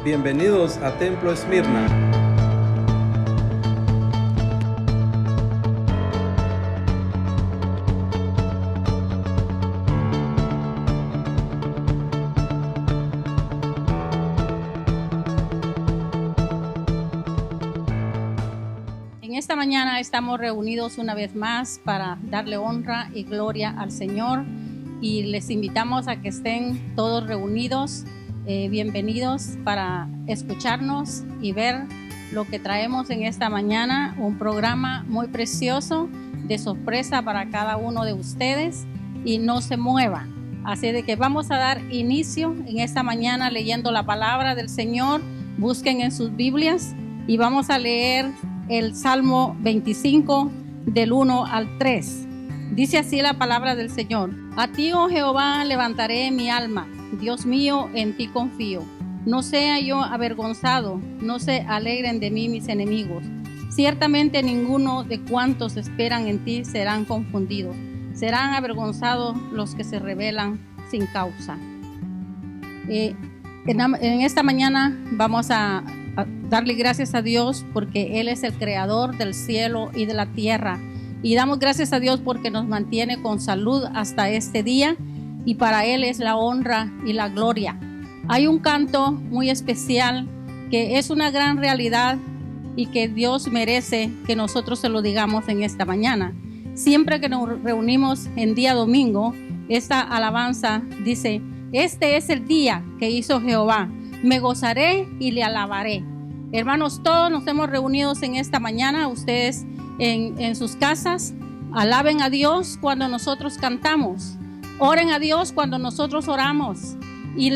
Bienvenidos a Templo Esmirna. En esta mañana estamos reunidos una vez más para darle honra y gloria al Señor y les invitamos a que estén todos reunidos, bienvenidos para escucharnos y ver lo que traemos en esta mañana, un programa muy precioso de sorpresa para cada uno de ustedes y no se mueva. Así de que vamos a dar inicio en esta mañana leyendo la palabra del Señor. Busquen en sus Biblias y vamos a leer el Salmo 25 del 1 al 3. Dice así la palabra del Señor: A ti, oh Jehová, levantaré mi alma. Dios mío, en ti confío. No sea yo avergonzado, no se alegren de mí mis enemigos. Ciertamente ninguno de cuantos esperan en ti serán confundidos. Serán avergonzados los que se rebelan sin causa. En esta mañana vamos a darle gracias a Dios porque Él es el creador del cielo y de la tierra. Y damos gracias a Dios porque nos mantiene con salud hasta este día y para Él es la honra y la gloria. Hay un canto muy especial que es una gran realidad y que Dios merece que nosotros se lo digamos en esta mañana. Siempre que nos reunimos en día domingo, esta alabanza dice: Este es el día que hizo Jehová, me gozaré y le alabaré. Hermanos, todos nos hemos reunido en esta mañana, ustedes en sus casas, alaben a Dios cuando nosotros cantamos, oren a Dios cuando nosotros oramos y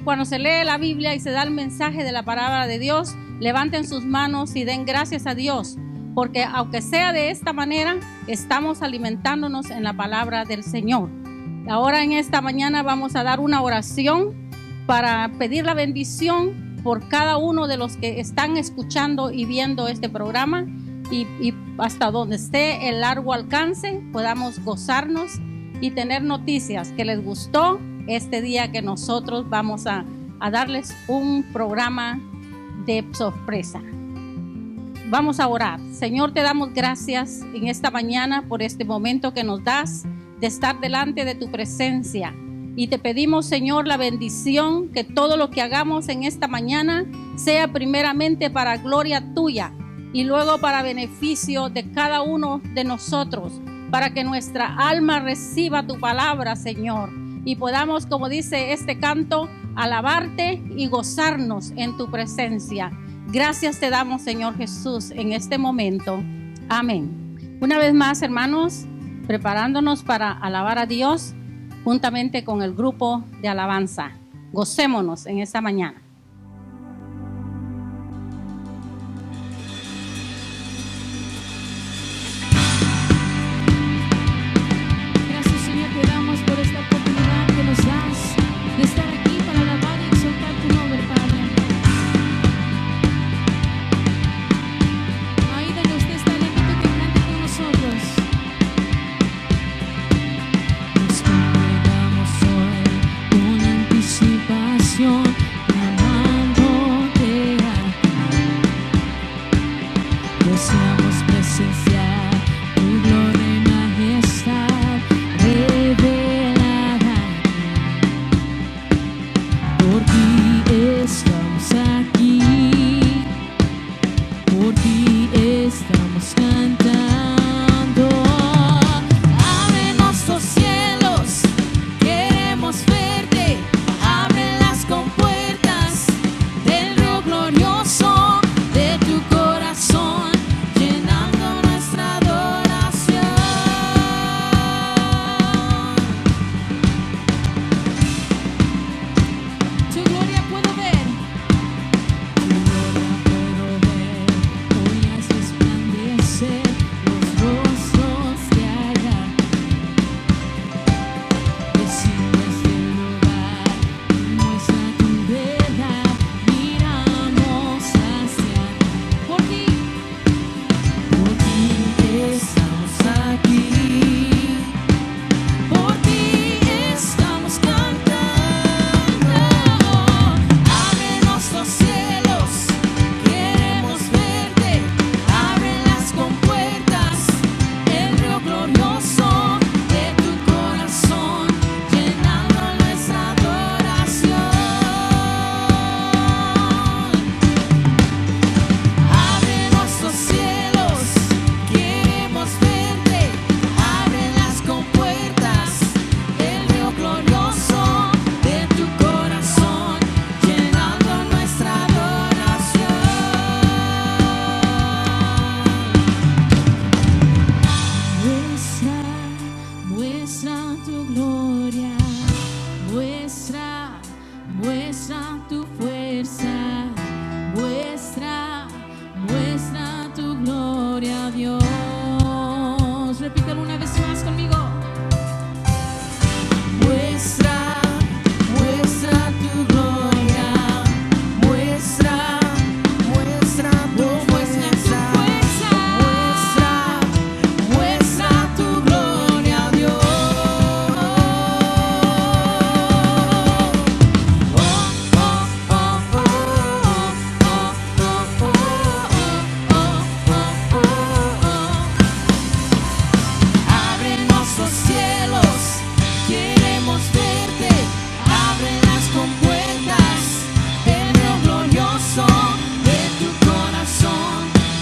cuando se lee la Biblia y se da el mensaje de la palabra de Dios, levanten sus manos y den gracias a Dios, porque aunque sea de esta manera, estamos alimentándonos en la palabra del Señor. Ahora en esta mañana vamos a dar una oración para pedir la bendición por cada uno de los que están escuchando y viendo este programa y hasta donde esté el largo alcance podamos gozarnos y tener noticias que les gustó este día que nosotros vamos a darles un programa de sorpresa. Vamos a orar. Señor, te damos gracias en esta mañana por este momento que nos das de estar delante de tu presencia. Y te pedimos, Señor, la bendición, que todo lo que hagamos en esta mañana sea primeramente para gloria tuya y luego para beneficio de cada uno de nosotros, para que nuestra alma reciba tu palabra, Señor, y podamos, como dice este canto, alabarte y gozarnos en tu presencia. Gracias te damos, Señor Jesús, en este momento. Amén. Una vez más, hermanos, preparándonos para alabar a Dios juntamente con el grupo de alabanza. Gocémonos en esta mañana. Gracias, Señor, te damos por esta oportunidad que nos das de estar aquí para alabar y exaltar tu nombre, Padre. Ahí donde usted está, le invito a que cante con nosotros. Nos congregamos hoy con anticipación, amándote a ti. Deseamos presenciar tu gloria y majestad revelada. Por ti estamos aquí, por ti estamos cantando. Ábrenos los cielos, queremos verte. Abre las compuertas del río glorioso de tu corazón, llenando nuestra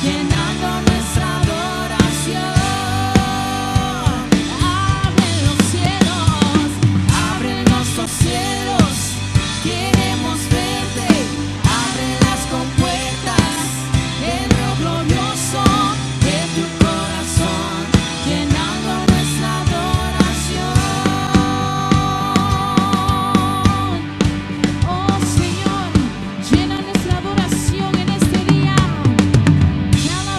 llenando nuestra adoración. Abre los cielos, queremos verte. Abre las compuertas, el río glorioso de tu corazón, llenando nuestra adoración. Oh Señor, llena nuestra adoración en este día. Te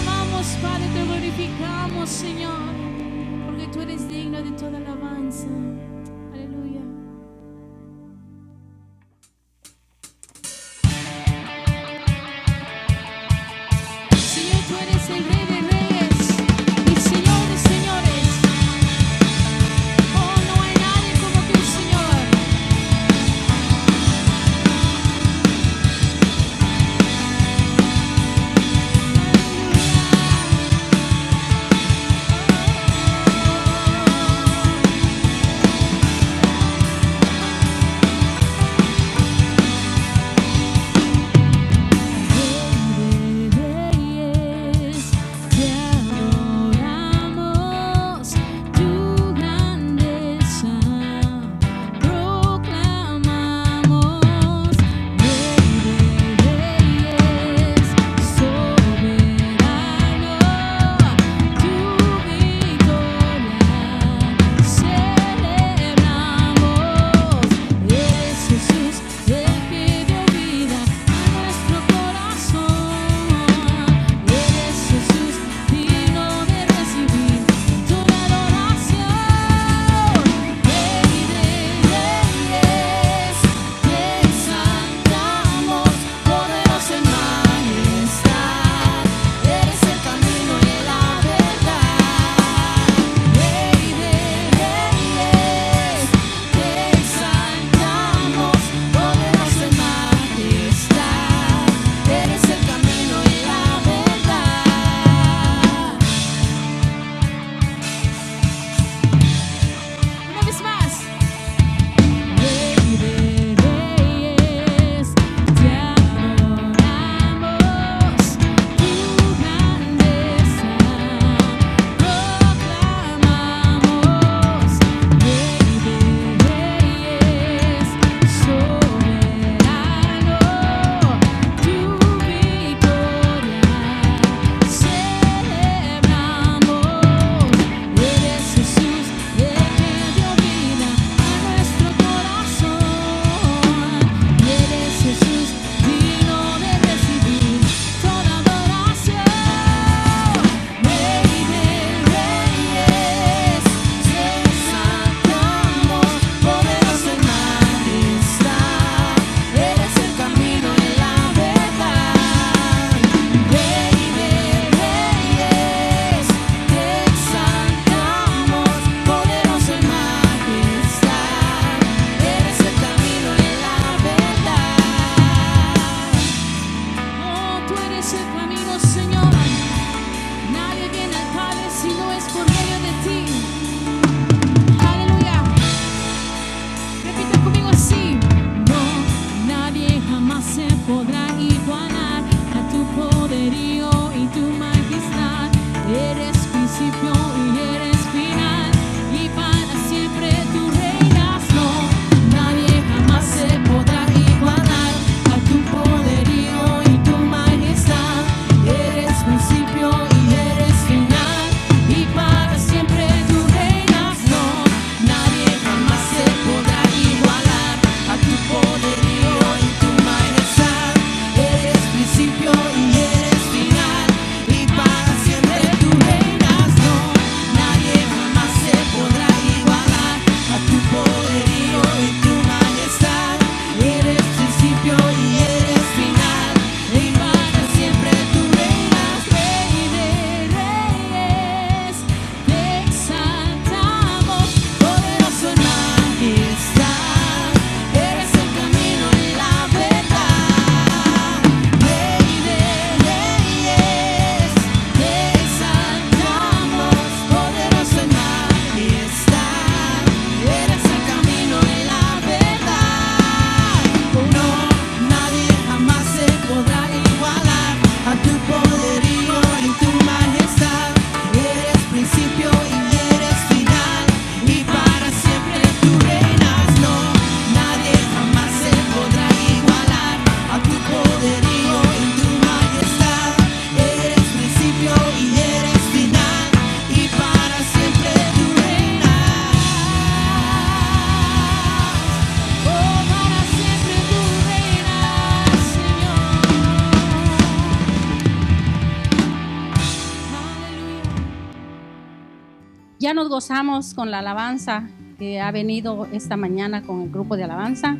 Ya nos gozamos con la alabanza que ha venido esta mañana con el grupo de alabanza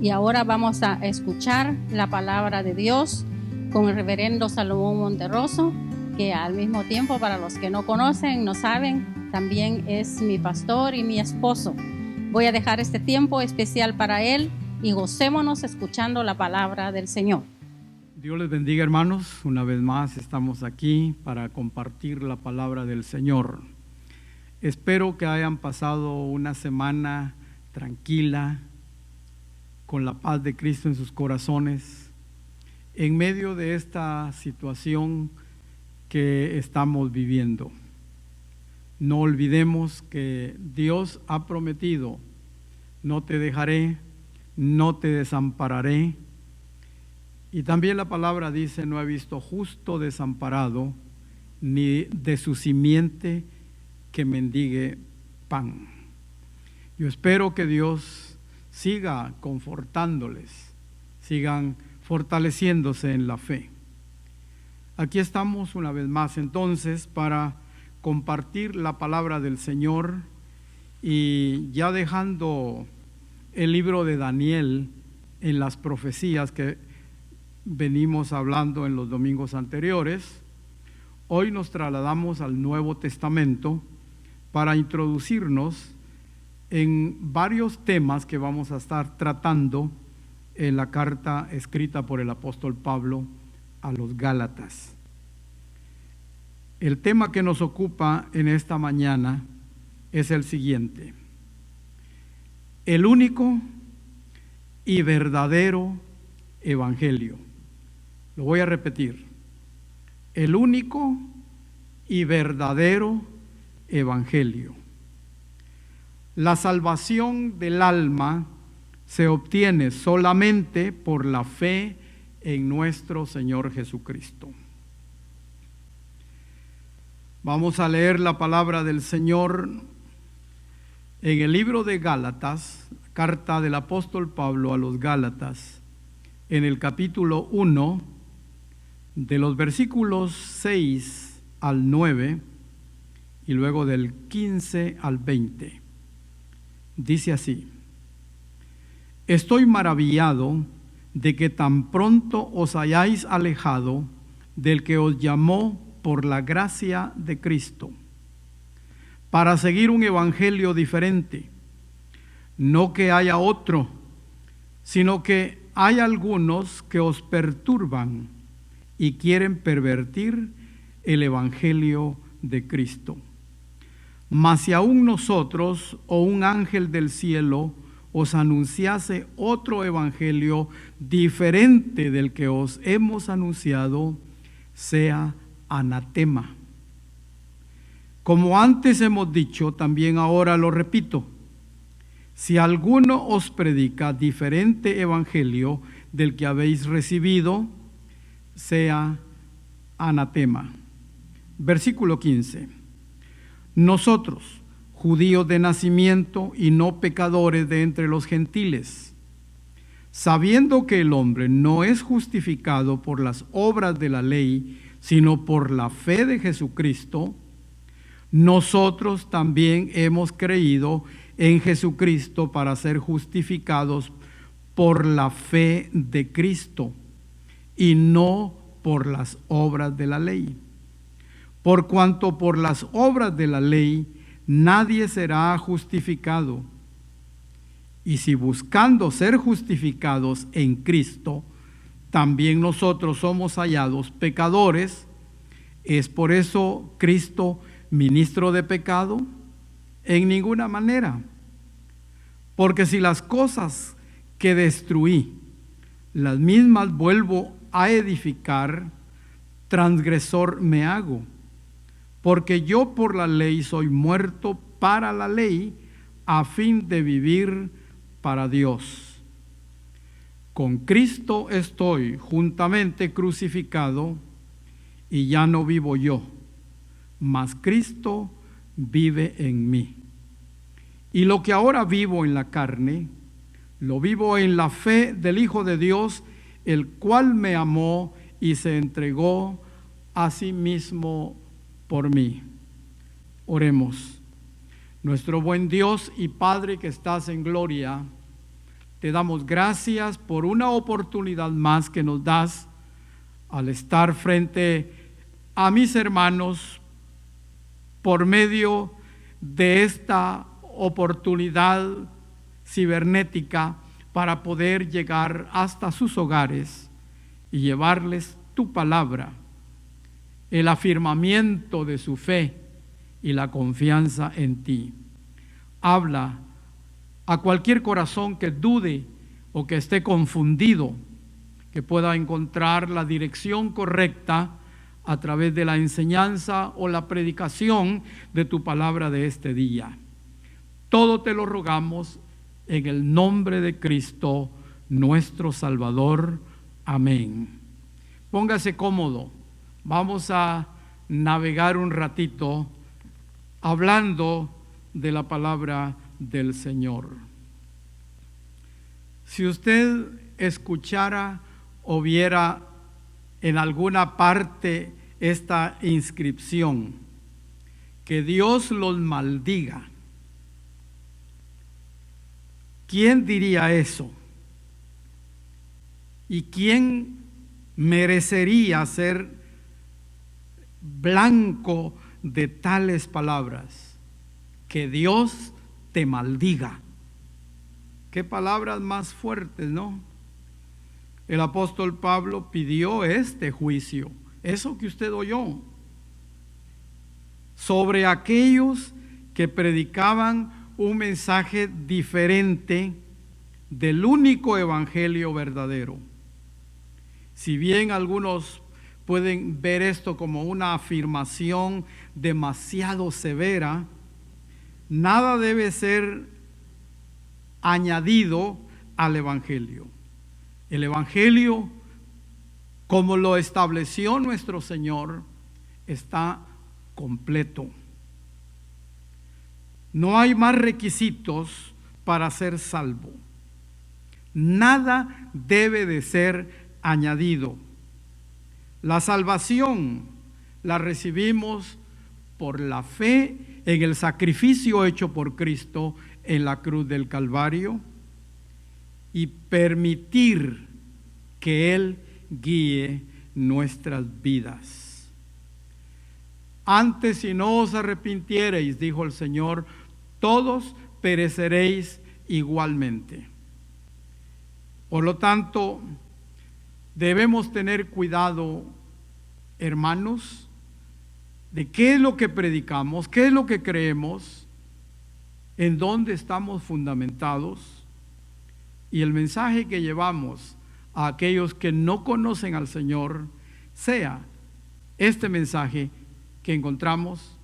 y ahora vamos a escuchar la palabra de Dios con el reverendo Salomón Monterroso, que al mismo tiempo, para los que no conocen, no saben, también es mi pastor y mi esposo. Voy a dejar este tiempo especial para él y gocémonos escuchando la palabra del Señor. Dios les bendiga, hermanos. Una vez más estamos aquí para compartir la palabra del Señor. Espero que hayan pasado una semana tranquila, con la paz de Cristo en sus corazones, en medio de esta situación que estamos viviendo. No olvidemos que Dios ha prometido: no te dejaré, no te desampararé. Y también la palabra dice: no he visto justo desamparado, ni de su simiente que mendigue pan. Yo espero que Dios siga confortándoles, sigan fortaleciéndose en la fe. Aquí estamos una vez más entonces para compartir la palabra del Señor, y ya dejando el libro de Daniel en las profecías que venimos hablando en los domingos anteriores, hoy nos trasladamos al Nuevo Testamento para introducirnos en varios temas que vamos a estar tratando en la carta escrita por el apóstol Pablo a los Gálatas. El tema que nos ocupa en esta mañana es el siguiente: el único y verdadero evangelio. Lo voy a repetir: el único y verdadero evangelio. La salvación del alma se obtiene solamente por la fe en nuestro Señor Jesucristo. Vamos a leer la palabra del Señor en el libro de Gálatas, carta del apóstol Pablo a los Gálatas, en el capítulo 1, de los versículos 6 al 9 y luego del 15 al 20. Dice así: estoy maravillado de que tan pronto os hayáis alejado del que os llamó por la gracia de Cristo, para seguir un evangelio diferente. No que haya otro, sino que hay algunos que os perturban y quieren pervertir el evangelio de Cristo. Mas si aún nosotros o un ángel del cielo os anunciase otro evangelio diferente del que os hemos anunciado, sea anatema. Como antes hemos dicho, también ahora lo repito: si alguno os predica diferente evangelio del que habéis recibido, sea anatema. Versículo 15. Nosotros, judíos de nacimiento y no pecadores de entre los gentiles, sabiendo que el hombre no es justificado por las obras de la ley, sino por la fe de Jesucristo, nosotros también hemos creído en Jesucristo para ser justificados por la fe de Cristo y no por las obras de la ley. Por cuanto por las obras de la ley nadie será justificado. Y si buscando ser justificados en Cristo, también nosotros somos hallados pecadores, ¿es por eso Cristo ministro de pecado? En ninguna manera. Porque si las cosas que destruí, las mismas vuelvo a edificar, transgresor me hago. Porque yo por la ley soy muerto para la ley, a fin de vivir para Dios. Con Cristo estoy juntamente crucificado, y ya no vivo yo, mas Cristo vive en mí. Y lo que ahora vivo en la carne, lo vivo en la fe del Hijo de Dios, el cual me amó y se entregó a sí mismo por mí. Oremos. Nuestro buen Dios y Padre que estás en gloria, te damos gracias por una oportunidad más que nos das al estar frente a mis hermanos por medio de esta oportunidad cibernética para poder llegar hasta sus hogares y llevarles tu palabra, el afirmamiento de su fe y la confianza en ti. Habla a cualquier corazón que dude o que esté confundido, que pueda encontrar la dirección correcta a través de la enseñanza o la predicación de tu palabra de este día. Todo te lo rogamos en el nombre de Cristo, nuestro Salvador. Amén. Póngase cómodo. Vamos a navegar un ratito hablando de la palabra del Señor. Si usted escuchara o viera en alguna parte esta inscripción, que Dios los maldiga, ¿quién diría eso? ¿Y quién merecería ser blanco de tales palabras? Que Dios te maldiga. Qué palabras más fuertes, ¿no? El apóstol Pablo pidió este juicio, eso que usted oyó, sobre aquellos que predicaban un mensaje diferente del único evangelio verdadero. Si bien algunos pueden ver esto como una afirmación demasiado severa, nada debe ser añadido al evangelio. El evangelio, como lo estableció nuestro Señor, está completo. No hay más requisitos para ser salvo. Nada debe de ser añadido. La salvación la recibimos por la fe en el sacrificio hecho por Cristo en la cruz del Calvario y permitir que Él guíe nuestras vidas. Antes, si no os arrepintiereis, dijo el Señor, todos pereceréis igualmente. Por lo tanto, debemos tener cuidado, hermanos, de qué es lo que predicamos, qué es lo que creemos, en dónde estamos fundamentados, y el mensaje que llevamos a aquellos que no conocen al Señor sea este mensaje que encontramos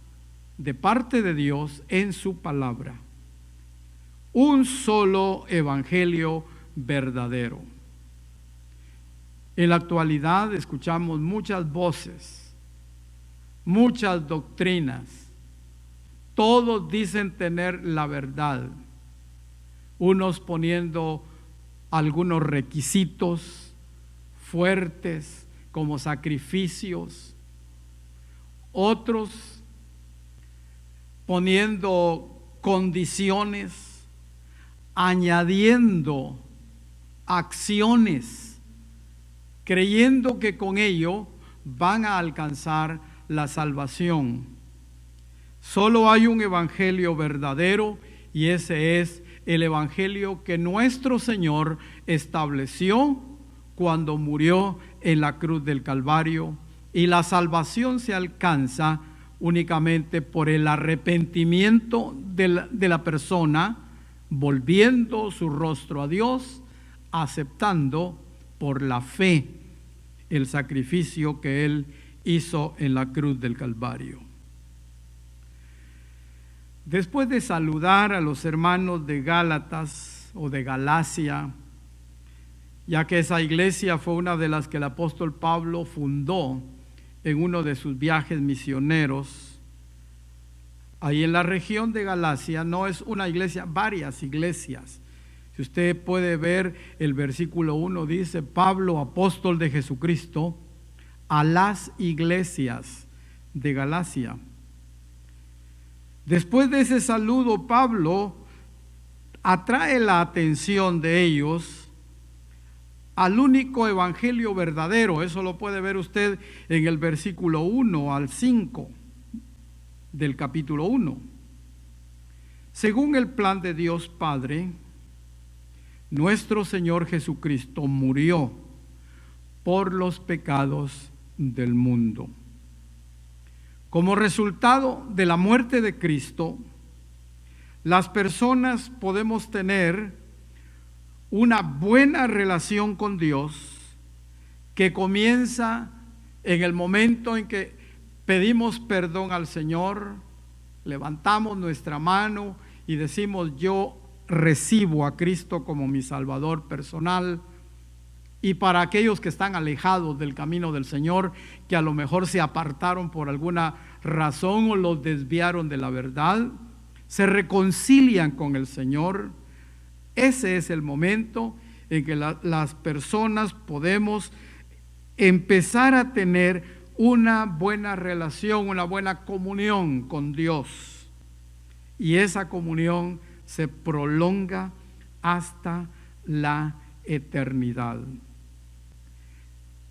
de parte de Dios en su palabra. Un solo evangelio verdadero. En la actualidad escuchamos muchas voces, muchas doctrinas. Todos dicen tener la verdad, unos poniendo algunos requisitos fuertes como sacrificios, otros poniendo condiciones, añadiendo acciones, creyendo que con ello van a alcanzar la salvación. Solo hay un evangelio verdadero y ese es el evangelio que nuestro Señor estableció cuando murió en la cruz del Calvario, y la salvación se alcanza únicamente por el arrepentimiento de la persona, volviendo su rostro a Dios, aceptando por la fe el sacrificio que Él hizo en la cruz del Calvario. Después de saludar a los hermanos de Gálatas o de Galacia, ya que esa iglesia fue una de las que el apóstol Pablo fundó en uno de sus viajes misioneros, ahí en la región de Galacia, no es una iglesia, varias iglesias. Si usted puede ver el versículo 1, dice: Pablo, apóstol de Jesucristo, a las iglesias de Galacia. Después de ese saludo, Pablo atrae la atención de ellos al único evangelio verdadero. Eso lo puede ver usted en el versículo 1 al 5 del capítulo 1. Según el plan de Dios Padre, nuestro Señor Jesucristo murió por los pecados del mundo. Como resultado de la muerte de Cristo, las personas podemos tener una buena relación con Dios que comienza en el momento en que pedimos perdón al Señor, levantamos nuestra mano y decimos: yo recibo a Cristo como mi Salvador personal. Y para aquellos que están alejados del camino del Señor, que a lo mejor se apartaron por alguna razón o los desviaron de la verdad, se reconcilian con el Señor. Ese es el momento en que las personas podemos empezar a tener una buena relación, una buena comunión con Dios. Y esa comunión se prolonga hasta la eternidad.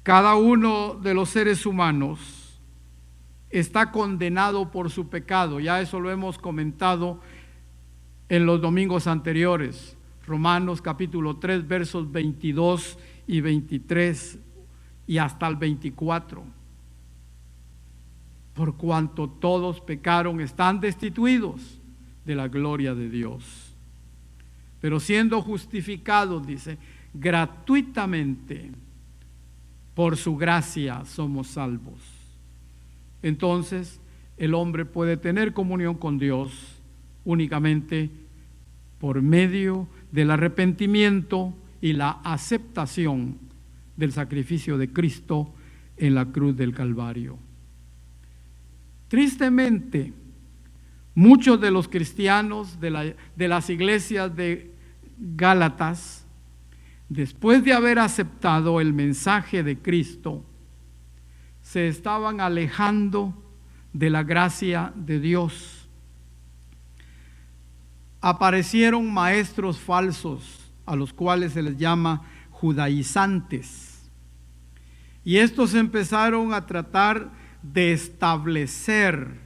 Cada uno de los seres humanos está condenado por su pecado. Ya eso lo hemos comentado en los domingos anteriores. Romanos capítulo 3, versos 22 y 23 y hasta el 24. Por cuanto todos pecaron, están destituidos de la gloria de Dios. Pero siendo justificados, dice, gratuitamente, por su gracia somos salvos. Entonces, el hombre puede tener comunión con Dios únicamente por medio del arrepentimiento y la aceptación del sacrificio de Cristo en la cruz del Calvario. Tristemente, muchos de los cristianos de las iglesias de Gálatas, después de haber aceptado el mensaje de Cristo, se estaban alejando de la gracia de Dios. Aparecieron maestros falsos, a los cuales se les llama judaizantes, y estos empezaron a tratar de establecer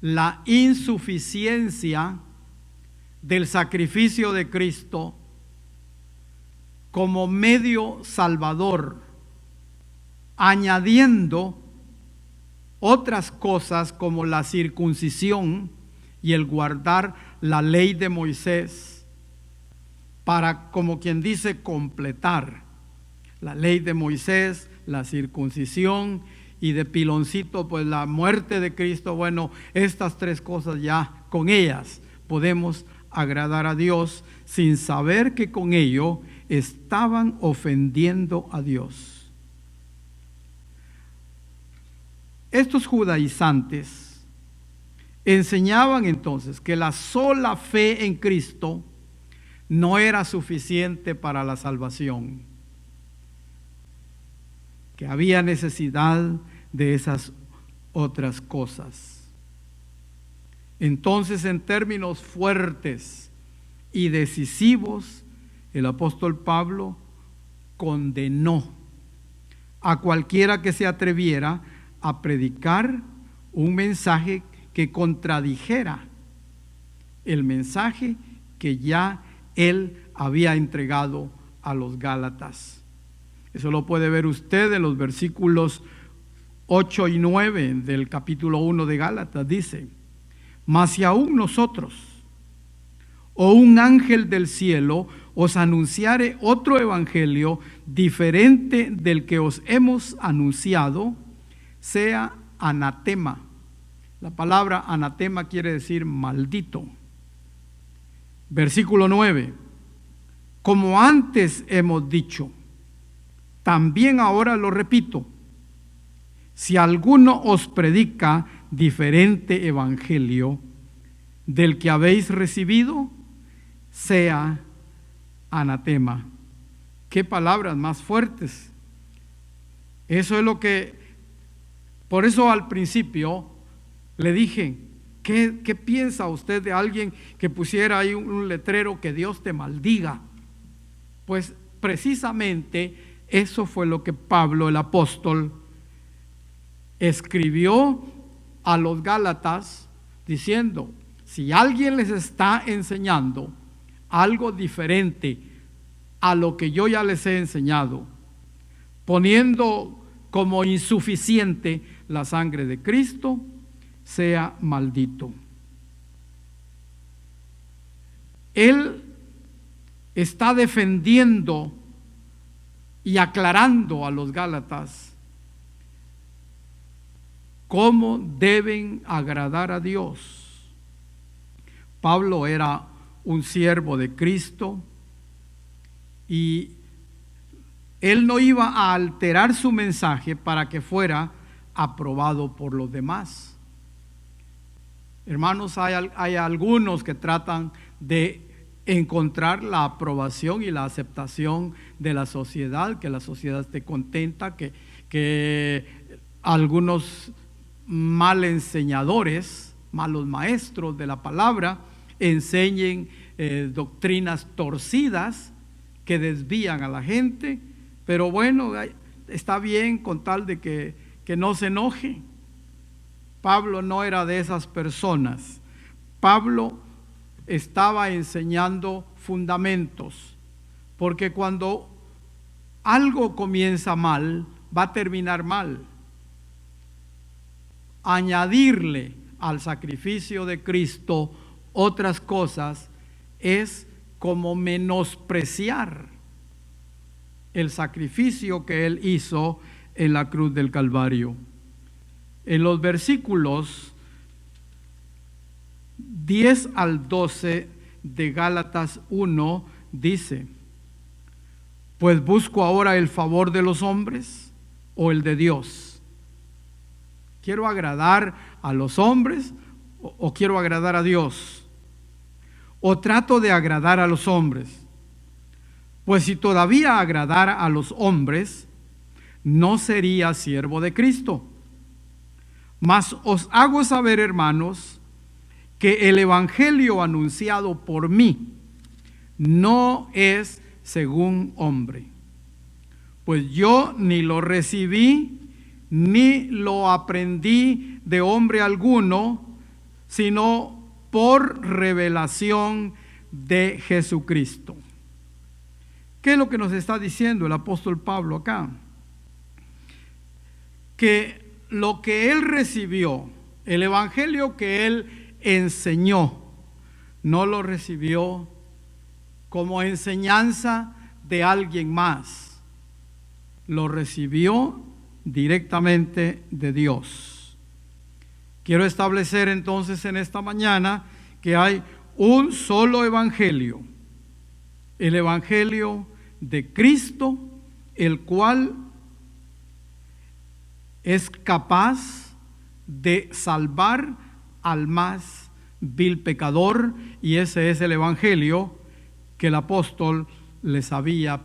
la insuficiencia del sacrificio de Cristo como medio salvador, añadiendo otras cosas como la circuncisión y el guardar la ley de Moisés para, como quien dice, completar la ley de Moisés, la circuncisión, y de piloncito pues la muerte de Cristo. Bueno, estas tres cosas, ya con ellas podemos agradar a Dios sin saber que con ello estaban ofendiendo a Dios. Estos judaizantes enseñaban entonces que la sola fe en Cristo no era suficiente para la salvación, que había necesidad de esas otras cosas. Entonces, en términos fuertes y decisivos, el apóstol Pablo condenó a cualquiera que se atreviera a predicar un mensaje que contradijera el mensaje que ya él había entregado a los Gálatas. Eso lo puede ver usted en los versículos 8 y 9 del capítulo 1 de Gálatas. Dice: mas si aún nosotros o un ángel del cielo os anunciare otro evangelio diferente del que os hemos anunciado, sea anatema. La palabra anatema quiere decir maldito. Versículo 9: como antes hemos dicho, también ahora lo repito, si alguno os predica diferente evangelio del que habéis recibido, sea anatema. Qué palabras más fuertes. Eso es lo que, por eso al principio le dije ¿Qué piensa usted de alguien que pusiera ahí un letrero que Dios te maldiga? Pues precisamente eso fue lo que Pablo el apóstol escribió a los Gálatas diciendo: si alguien les está enseñando algo diferente a lo que yo ya les he enseñado, poniendo como insuficiente la sangre de Cristo, sea maldito. Él está defendiendo y aclarando a los Gálatas cómo deben agradar a Dios. Pablo era un siervo de Cristo y él no iba a alterar su mensaje para que fuera aprobado por los demás. Hermanos, hay algunos que tratan de encontrar la aprobación y la aceptación de la sociedad, que la sociedad esté contenta, que algunos mal enseñadores, malos maestros de la palabra, enseñen doctrinas torcidas que desvían a la gente, pero bueno, está bien con tal de que no se enoje. Pablo no era de esas personas. Pablo estaba enseñando fundamentos, porque cuando algo comienza mal, va a terminar mal. Añadirle al sacrificio de Cristo otras cosas es como menospreciar el sacrificio que Él hizo en la cruz del Calvario. En los versículos 10 al 12 de Gálatas 1 dice: pues busco ahora el favor de los hombres o el de Dios. ¿Quiero agradar a los hombres o quiero agradar a Dios? ¿O trato de agradar a los hombres? Pues si todavía agradara a los hombres, no sería siervo de Cristo. Mas os hago saber, hermanos, que el evangelio anunciado por mí no es según hombre, pues yo ni lo recibí ni lo aprendí de hombre alguno, sino por revelación de Jesucristo. ¿Qué es lo que nos está diciendo el apóstol Pablo acá? Que lo que él recibió, el evangelio que él enseñó, no lo recibió como enseñanza de alguien más, lo recibió directamente de Dios. Quiero establecer entonces en esta mañana que hay un solo evangelio, el evangelio de Cristo, el cual es capaz de salvar al más vil pecador, y ese es el evangelio que el apóstol les había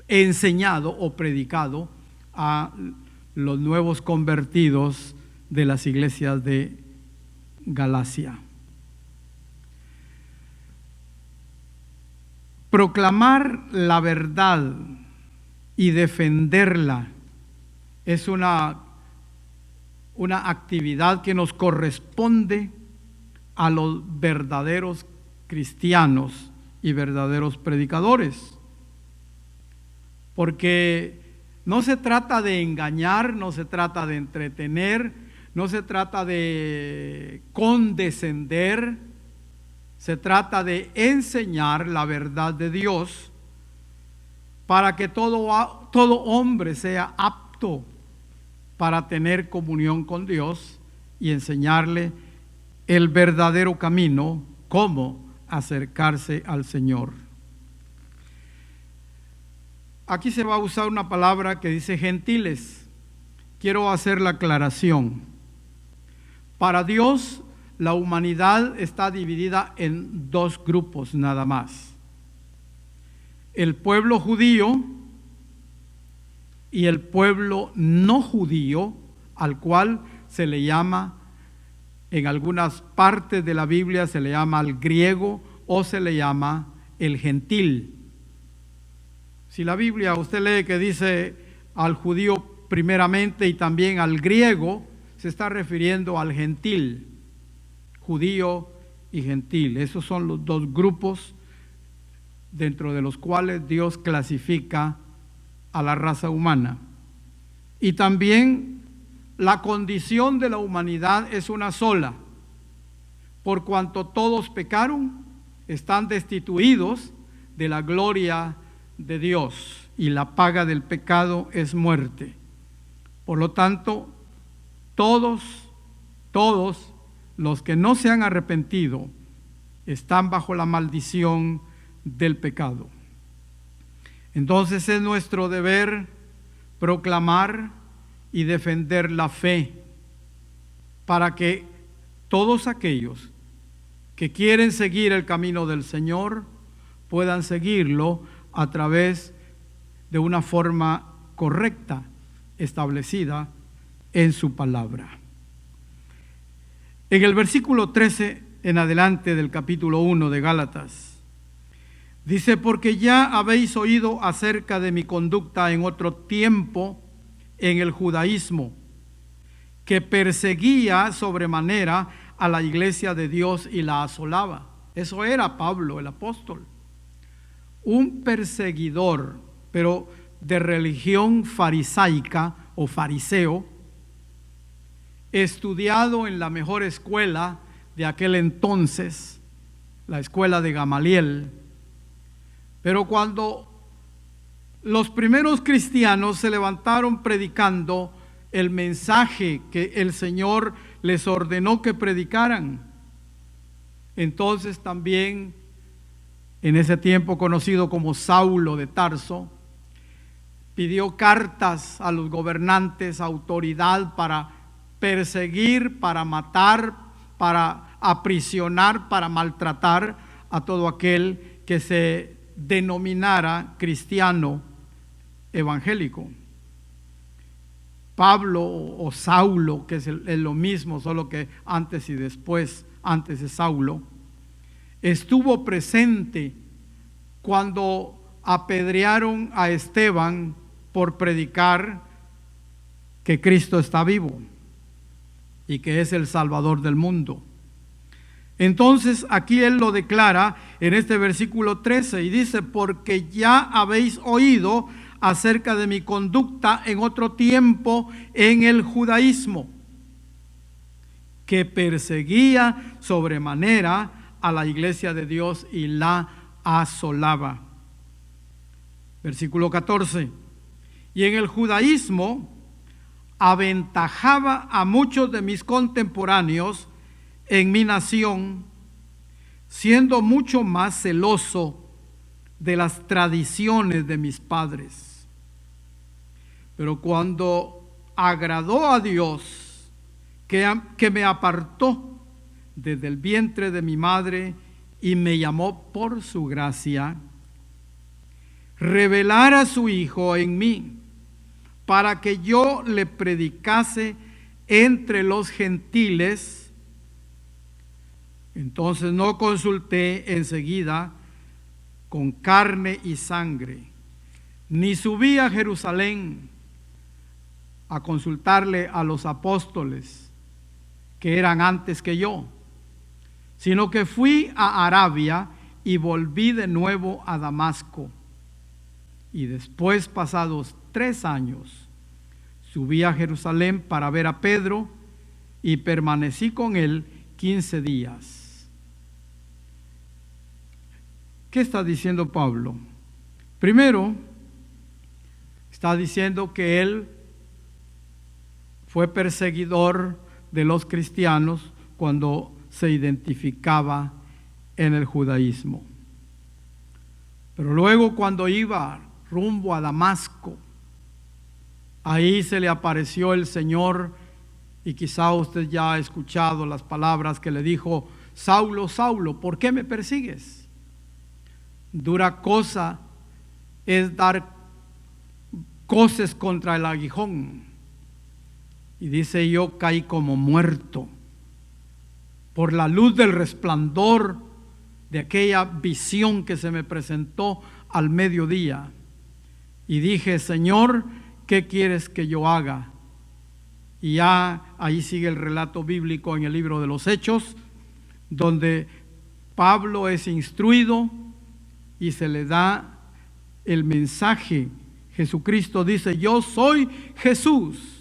enseñado o predicado a los nuevos convertidos de las iglesias de Galacia. Proclamar la verdad y defenderla es una actividad que nos corresponde a los verdaderos cristianos y verdaderos predicadores, porque no se trata de engañar, no se trata de entretener, no se trata de condescender, se trata de enseñar la verdad de Dios para que todo hombre sea apto para tener comunión con Dios y enseñarle el verdadero camino, cómo acercarse al Señor. Aquí se va a usar una palabra que dice gentiles. Quiero hacer la aclaración. Para Dios, la humanidad está dividida en dos grupos nada más: el pueblo judío y el pueblo no judío, al cual se le llama En algunas partes de la Biblia se le llama al griego o se le llama el gentil. Si la Biblia usted lee que dice al judío primeramente y también al griego, se está refiriendo al gentil, judío y gentil. Esos son los dos grupos dentro de los cuales Dios clasifica a la raza humana. Y también la condición de la humanidad es una sola. Por cuanto todos pecaron, están destituidos de la gloria de Dios, y la paga del pecado es muerte. Por lo tanto, todos los que no se han arrepentido están bajo la maldición del pecado. Entonces es nuestro deber proclamar y defender la fe para que todos aquellos que quieren seguir el camino del Señor puedan seguirlo a través de una forma correcta, establecida en su palabra. En el versículo 13 en adelante del capítulo 1 de Gálatas, dice: porque ya habéis oído acerca de mi conducta en otro tiempo en el judaísmo, que perseguía sobremanera a la iglesia de Dios y la asolaba. Eso era Pablo, el apóstol, un perseguidor, pero de religión farisaica o fariseo, estudiado en la mejor escuela de aquel entonces, la escuela de Gamaliel. Pero cuando los primeros cristianos se levantaron predicando el mensaje que el Señor les ordenó que predicaran, entonces también en ese tiempo conocido como Saulo de Tarso, pidió cartas a los gobernantes, autoridad, para perseguir, para matar, para aprisionar, para maltratar a todo aquel que se denominara cristiano evangélico. Pablo o Saulo, que es lo mismo, solo que antes y después, antes de Saulo, estuvo presente cuando apedrearon a Esteban por predicar que Cristo está vivo y que es el Salvador del mundo. Entonces aquí él lo declara en este versículo 13 y dice: porque ya habéis oído acerca de mi conducta en otro tiempo en el judaísmo, que perseguía sobremanera a la iglesia de Dios y la asolaba. Versículo 14: y en el judaísmo aventajaba a muchos de mis contemporáneos en mi nación, siendo mucho más celoso de las tradiciones de mis padres. Pero cuando agradó a Dios, que me apartó desde el vientre de mi madre y me llamó por su gracia, revelar a su Hijo en mí, para que yo le predicase entre los gentiles, entonces no consulté enseguida con carne y sangre, ni subí a Jerusalén a consultarle a los apóstoles que eran antes que yo, sino que fui a Arabia y volví de nuevo a Damasco. Y después, pasados 3 años, subí a Jerusalén para ver a Pedro y permanecí con él 15 días. ¿Qué está diciendo Pablo? Primero, está diciendo que él fue perseguidor de los cristianos cuando se identificaba en el judaísmo. Pero luego, cuando iba rumbo a Damasco, ahí se le apareció el Señor, y quizá usted ya ha escuchado las palabras que le dijo: Saulo, Saulo, ¿por qué me persigues? Dura cosa es dar coces contra el aguijón. Y dice: yo caí como muerto por la luz del resplandor de aquella visión que se me presentó al mediodía. Y dije, Señor, ¿qué quieres que yo haga? Y ya ahí sigue el relato bíblico en el libro de los Hechos, donde Pablo es instruido y se le da el mensaje. Jesucristo dice, yo soy Jesús.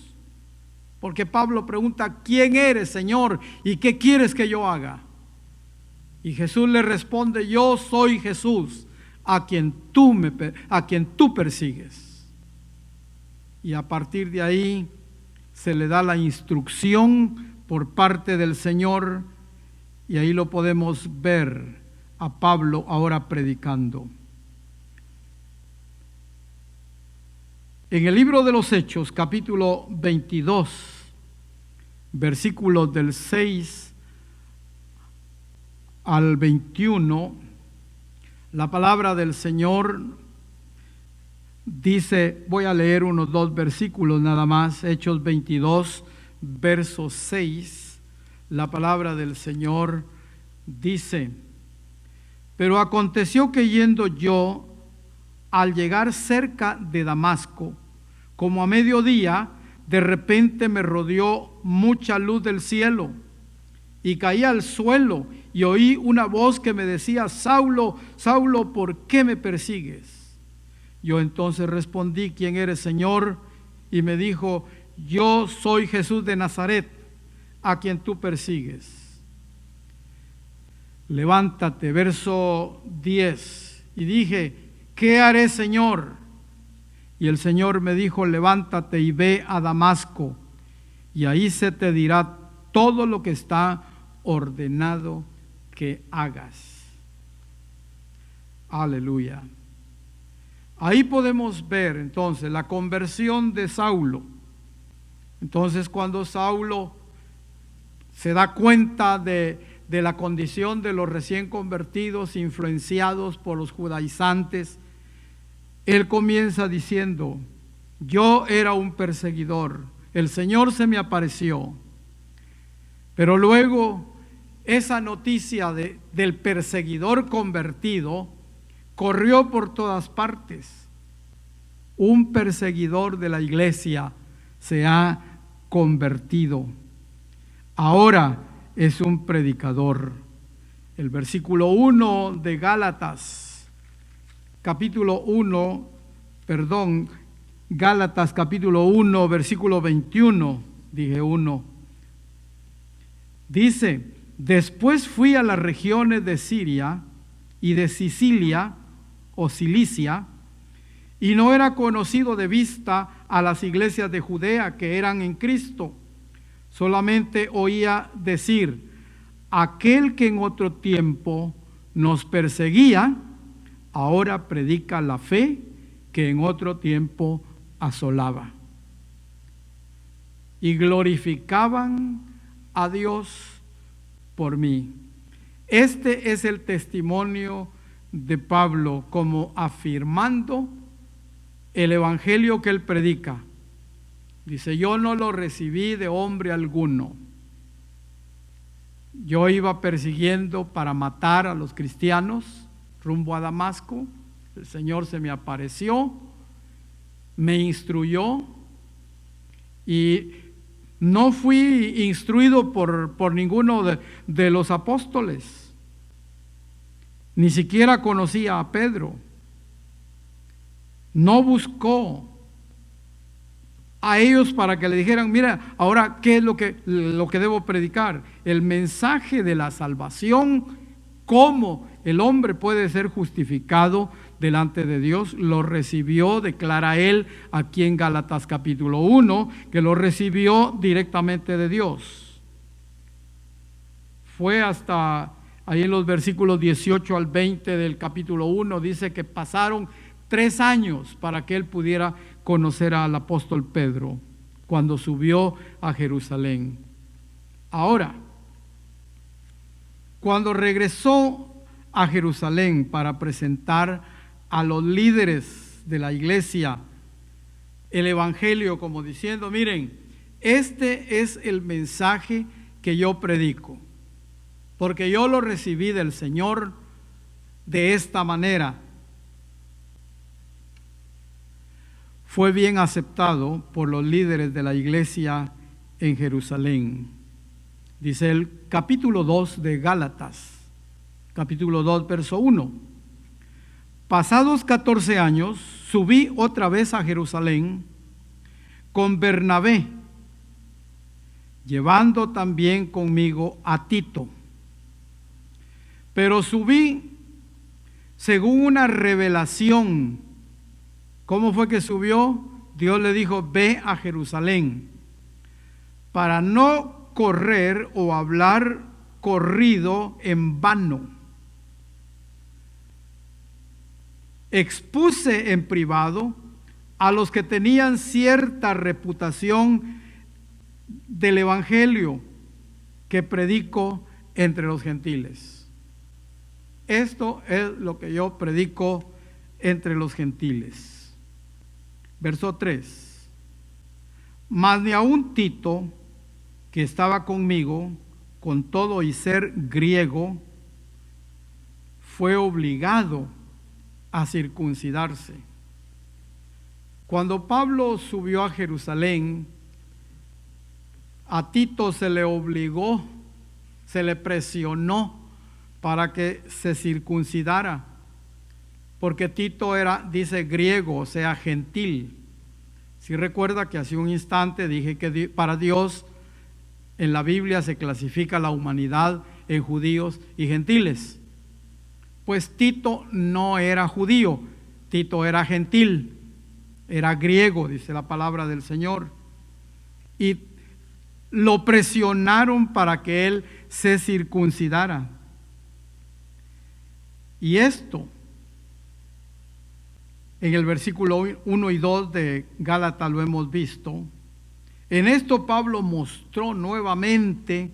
Porque Pablo pregunta, ¿quién eres, Señor? ¿Y qué quieres que yo haga? Y Jesús le responde, yo soy Jesús, a quien tú persigues. Y a partir de ahí se le da la instrucción por parte del Señor, y ahí lo podemos ver a Pablo ahora predicando. En el libro de los Hechos, capítulo 22, versículos del 6 al 21, la palabra del Señor dice, voy a leer unos 2 versículos nada más, Hechos 22, verso 6, la palabra del Señor dice, pero aconteció que yendo yo, al llegar cerca de Damasco, como a mediodía, de repente me rodeó mucha luz del cielo y caí al suelo y oí una voz que me decía, Saulo, Saulo, ¿por qué me persigues? Yo entonces respondí, ¿quién eres, Señor? Y me dijo, yo soy Jesús de Nazaret, a quien tú persigues. Levántate, verso 10, y dije, ¿qué haré, Señor? Y el Señor me dijo, levántate y ve a Damasco, y ahí se te dirá todo lo que está ordenado que hagas. Aleluya. Ahí podemos ver entonces la conversión de Saulo. Entonces cuando Saulo se da cuenta de la condición de los recién convertidos, influenciados por los judaizantes, él comienza diciendo, yo era un perseguidor, el Señor se me apareció. Pero luego esa noticia del perseguidor convertido corrió por todas partes. Un perseguidor de la iglesia se ha convertido. Ahora es un predicador. El versículo 1 de Gálatas, Gálatas capítulo 1, versículo 21, dije 1. Dice, después fui a las regiones de Siria y de Sicilia o Cilicia, y no era conocido de vista a las iglesias de Judea que eran en Cristo. Solamente oía decir, aquel que en otro tiempo nos perseguía, ahora predica la fe que en otro tiempo asolaba. Y glorificaban a Dios por mí. Este es el testimonio de Pablo, como afirmando el evangelio que él predica. Dice, yo no lo recibí de hombre alguno. Yo iba persiguiendo para matar a los cristianos rumbo a Damasco. El Señor se me apareció, me instruyó y no fui instruido por ninguno de los apóstoles. Ni siquiera conocía a Pedro. No buscó a ellos para que le dijeran, mira, ahora qué es lo que debo predicar. El mensaje de la salvación, cómo el hombre puede ser justificado delante de Dios, lo recibió, declara él aquí en Gálatas capítulo 1, que lo recibió directamente de Dios. Fue hasta ahí en los versículos 18 al 20 del capítulo 1, dice que pasaron 3 años para que él pudiera conocer al apóstol Pedro cuando subió a Jerusalén. Ahora, cuando regresó a Jerusalén para presentar a los líderes de la iglesia el evangelio, como diciendo, miren, este es el mensaje que yo predico. porque yo lo recibí del Señor de esta manera. Fue bien aceptado por los líderes de la iglesia en Jerusalén. Dice el capítulo 2 de Gálatas, capítulo 2, verso 1. Pasados 14 años, subí otra vez a Jerusalén con Bernabé, llevando también conmigo a Tito. Pero subí según una revelación. ¿Cómo fue que subió? Dios le dijo: ve a Jerusalén, para no correr o hablar corrido en vano. Expuse en privado a los que tenían cierta reputación del evangelio que predico entre los gentiles. Esto es lo que yo predico entre los gentiles. Verso 3. Mas ni aun Tito, que estaba conmigo, con todo y ser griego, fue obligado a circuncidarse. Cuando Pablo subió a Jerusalén, a Tito se le obligó, se le presionó para que se circuncidara, porque Tito era, dice, griego, o sea, gentil. Si recuerda que hace un instante dije que para Dios en la Biblia se clasifica la humanidad en judíos y gentiles. Pues Tito no era judío, Tito era gentil, era griego, dice la palabra del Señor. Y lo presionaron para que él se circuncidara. Y esto, en el versículo 1 y 2 de Gálatas lo hemos visto. En esto Pablo mostró nuevamente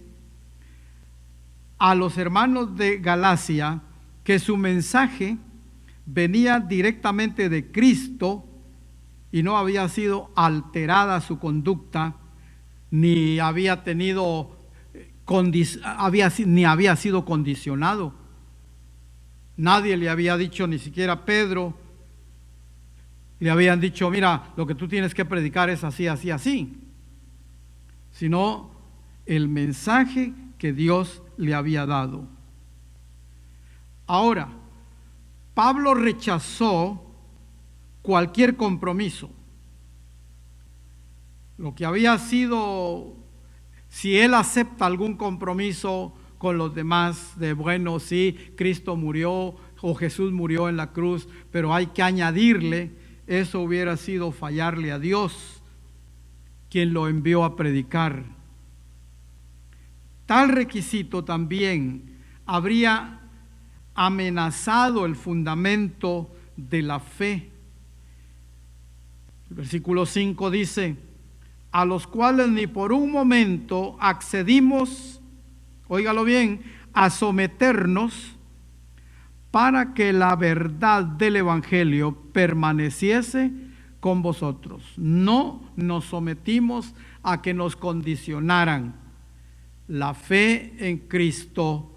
a los hermanos de Galacia que su mensaje venía directamente de Cristo y no había sido alterada su conducta, ni había tenido ni había sido condicionado. Nadie le había dicho, ni siquiera Pedro, le habían dicho: mira, lo que tú tienes que predicar es así, así, así. Sino el mensaje que Dios le había dado. Ahora, Pablo rechazó cualquier compromiso. Lo que había sido, si él acepta algún compromiso con los demás, de bueno, sí, Cristo murió o Jesús murió en la cruz, pero hay que añadirle, eso hubiera sido fallarle a Dios, quien lo envió a predicar. Tal requisito también habría amenazado el fundamento de la fe. El versículo 5 dice: a los cuales ni por un momento accedimos, óigalo bien, a someternos para que la verdad del evangelio permaneciese con vosotros. No nos sometimos a que nos condicionaran. La fe en Cristo,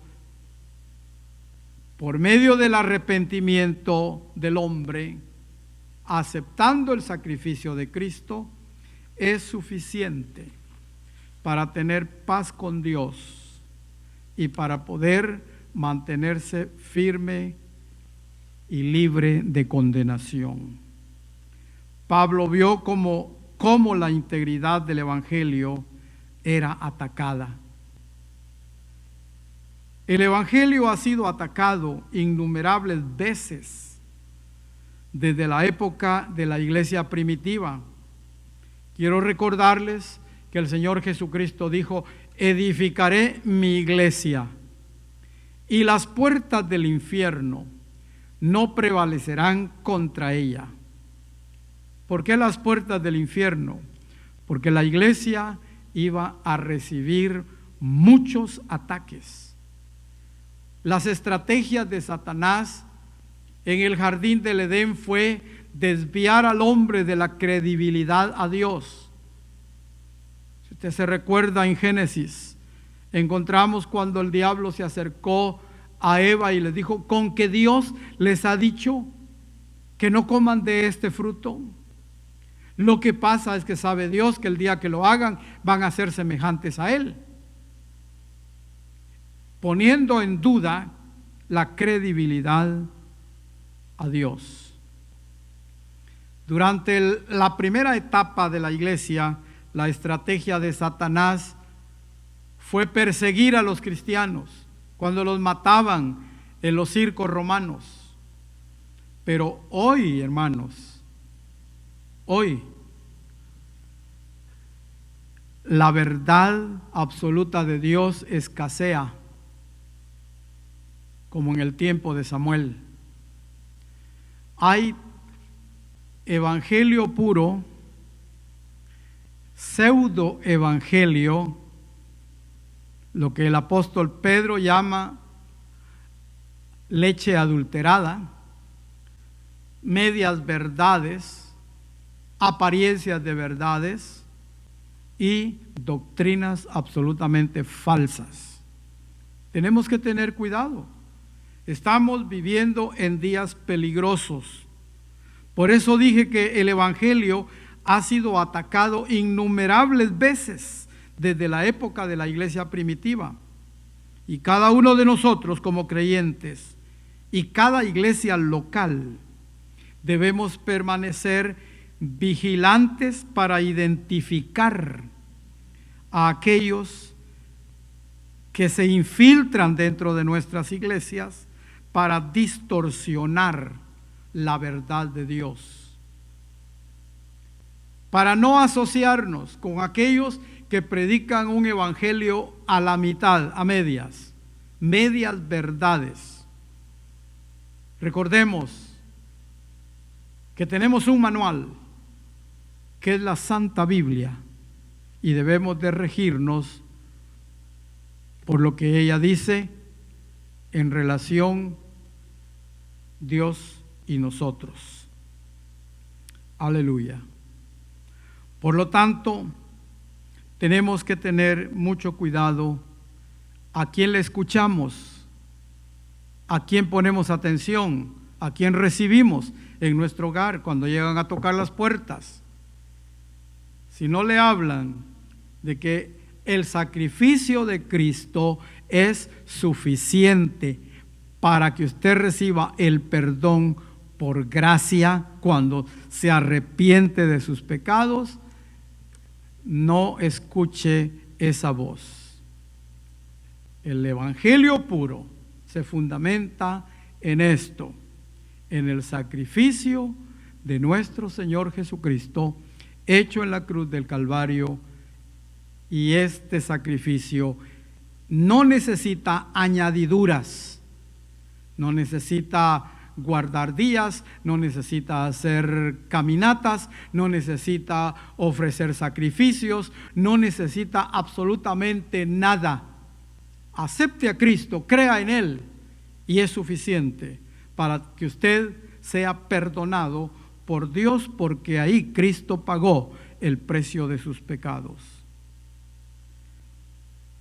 por medio del arrepentimiento del hombre, aceptando el sacrificio de Cristo, es suficiente para tener paz con Dios y para poder mantenerse firme y libre de condenación. Pablo vio cómo la integridad del evangelio era atacada. El evangelio ha sido atacado innumerables veces desde la época de la iglesia primitiva. Quiero recordarles que el Señor Jesucristo dijo: edificaré mi iglesia y las puertas del infierno no prevalecerán contra ella. ¿Por qué las puertas del infierno? Porque la iglesia iba a recibir muchos ataques. Las estrategias de Satanás en el jardín del Edén fue desviar al hombre de la credibilidad a Dios. Si usted se recuerda en Génesis, Encontramos cuando el diablo se acercó a Eva y les dijo: ¿con que Dios les ha dicho que no coman de este fruto? Lo que pasa es que sabe Dios que el día que lo hagan van a ser semejantes a Él, poniendo en duda la credibilidad a Dios. Durante la primera etapa de la iglesia, la estrategia de Satanás fue perseguir a los cristianos cuando los mataban en los circos romanos. Pero hoy, hermanos, hoy la verdad absoluta de Dios escasea, como en el tiempo de Samuel. Hay evangelio puro, pseudo evangelio, lo que el apóstol Pedro llama leche adulterada, medias verdades, apariencias de verdades y doctrinas absolutamente falsas. Tenemos que tener cuidado. Estamos viviendo en días peligrosos. Por eso dije que el evangelio ha sido atacado innumerables veces desde la época de la iglesia primitiva. Y cada uno de nosotros como creyentes y cada iglesia local debemos permanecer vigilantes para identificar a aquellos que se infiltran dentro de nuestras iglesias para distorsionar la verdad de Dios, para no asociarnos con aquellos que predican un evangelio a la mitad, a medias verdades. Recordemos que tenemos un manual que es la Santa Biblia y debemos de regirnos por lo que ella dice en relación Dios y nosotros. Aleluya. Por lo tanto, tenemos que tener mucho cuidado a quién le escuchamos, a quién ponemos atención, a quién recibimos en nuestro hogar cuando llegan a tocar las puertas. Si no le hablan de que el sacrificio de Cristo es suficiente para que usted reciba el perdón por gracia cuando se arrepiente de sus pecados, no escuche esa voz. El evangelio puro se fundamenta en esto, en el sacrificio de nuestro Señor Jesucristo hecho en la cruz del Calvario, y este sacrificio no necesita añadiduras, no necesita guardar días, no necesita hacer caminatas, no necesita ofrecer sacrificios, no necesita absolutamente nada. Acepte a Cristo, crea en Él y es suficiente para que usted sea perdonado por Dios, porque ahí Cristo pagó el precio de sus pecados.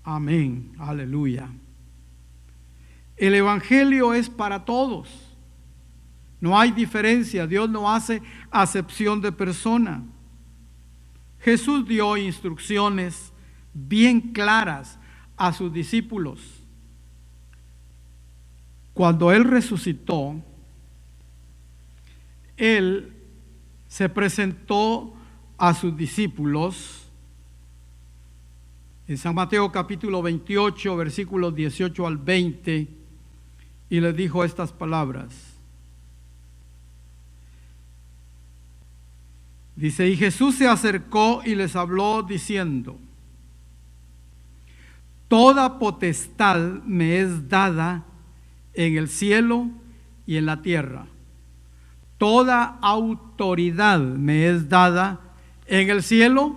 Amén, aleluya. El evangelio es para todos. No hay diferencia, Dios no hace acepción de persona. Jesús dio instrucciones bien claras a sus discípulos. Cuando Él resucitó, Él se presentó a sus discípulos en San Mateo capítulo 28, versículos 18 al 20, y les dijo estas palabras. Dice: y Jesús se acercó y les habló diciendo: toda potestad me es dada en el cielo y en la tierra. Toda autoridad me es dada en el cielo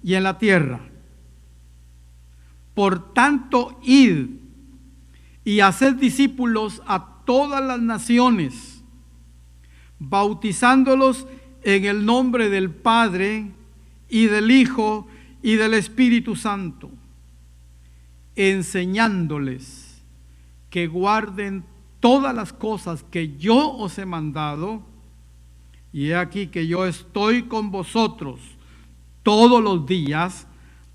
y en la tierra. Por tanto, id y haced discípulos a todas las naciones, bautizándolos en el nombre del Padre y del Hijo y del Espíritu Santo, enseñándoles que guarden todas las cosas que yo os he mandado, y he aquí que yo estoy con vosotros todos los días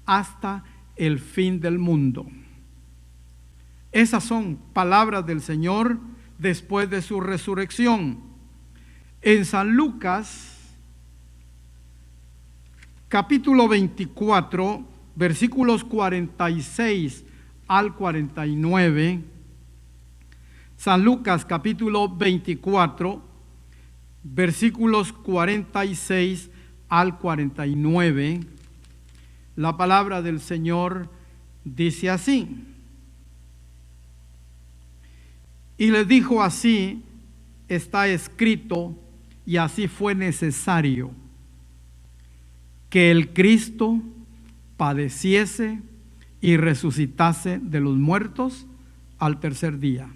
hasta el fin del mundo. Esas son palabras del Señor después de su resurrección. En San Lucas, capítulo 24, versículos 46 al 49. San Lucas, capítulo 24, versículos 46 al 49. La palabra del Señor dice así: y les dijo: así está escrito, y así fue necesario, que el Cristo padeciese y resucitase de los muertos al tercer día,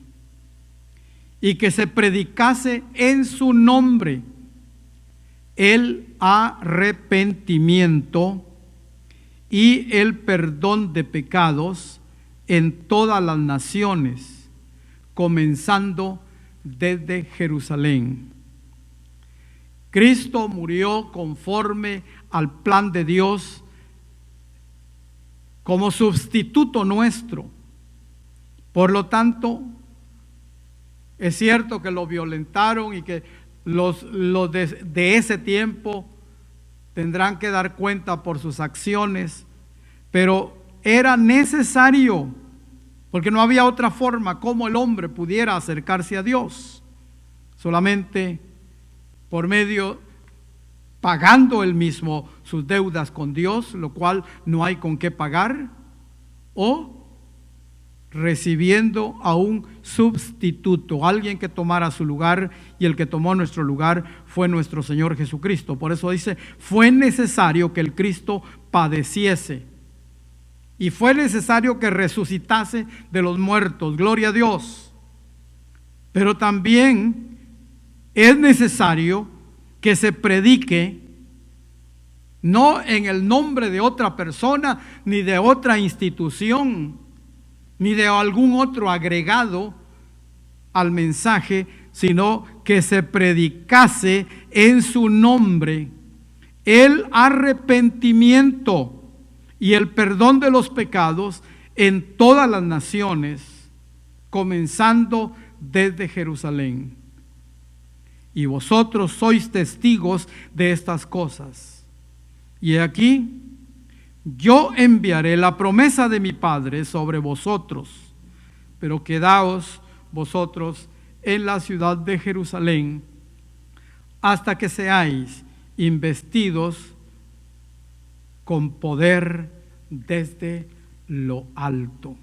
y que se predicase en su nombre el arrepentimiento y el perdón de pecados en todas las naciones, comenzando desde Jerusalén. Cristo murió conforme al plan de Dios como sustituto nuestro. Por lo tanto, es cierto que lo violentaron y que los de ese tiempo tendrán que dar cuenta por sus acciones, pero era necesario, porque no había otra forma como el hombre pudiera acercarse a Dios, solamente por medio, pagando él mismo sus deudas con Dios, lo cual no hay con qué pagar, o recibiendo a un sustituto, alguien que tomara su lugar, y el que tomó nuestro lugar fue nuestro Señor Jesucristo. Por eso dice: fue necesario que el Cristo padeciese y fue necesario que resucitase de los muertos, gloria a Dios. Pero también es necesario que se predique, no en el nombre de otra persona, ni de otra institución, ni de algún otro agregado al mensaje, sino que se predicase en su nombre el arrepentimiento y el perdón de los pecados en todas las naciones, comenzando desde Jerusalén. Y vosotros sois testigos de estas cosas. Y aquí yo enviaré la promesa de mi Padre sobre vosotros, pero quedaos vosotros en la ciudad de Jerusalén hasta que seáis investidos con poder desde lo alto.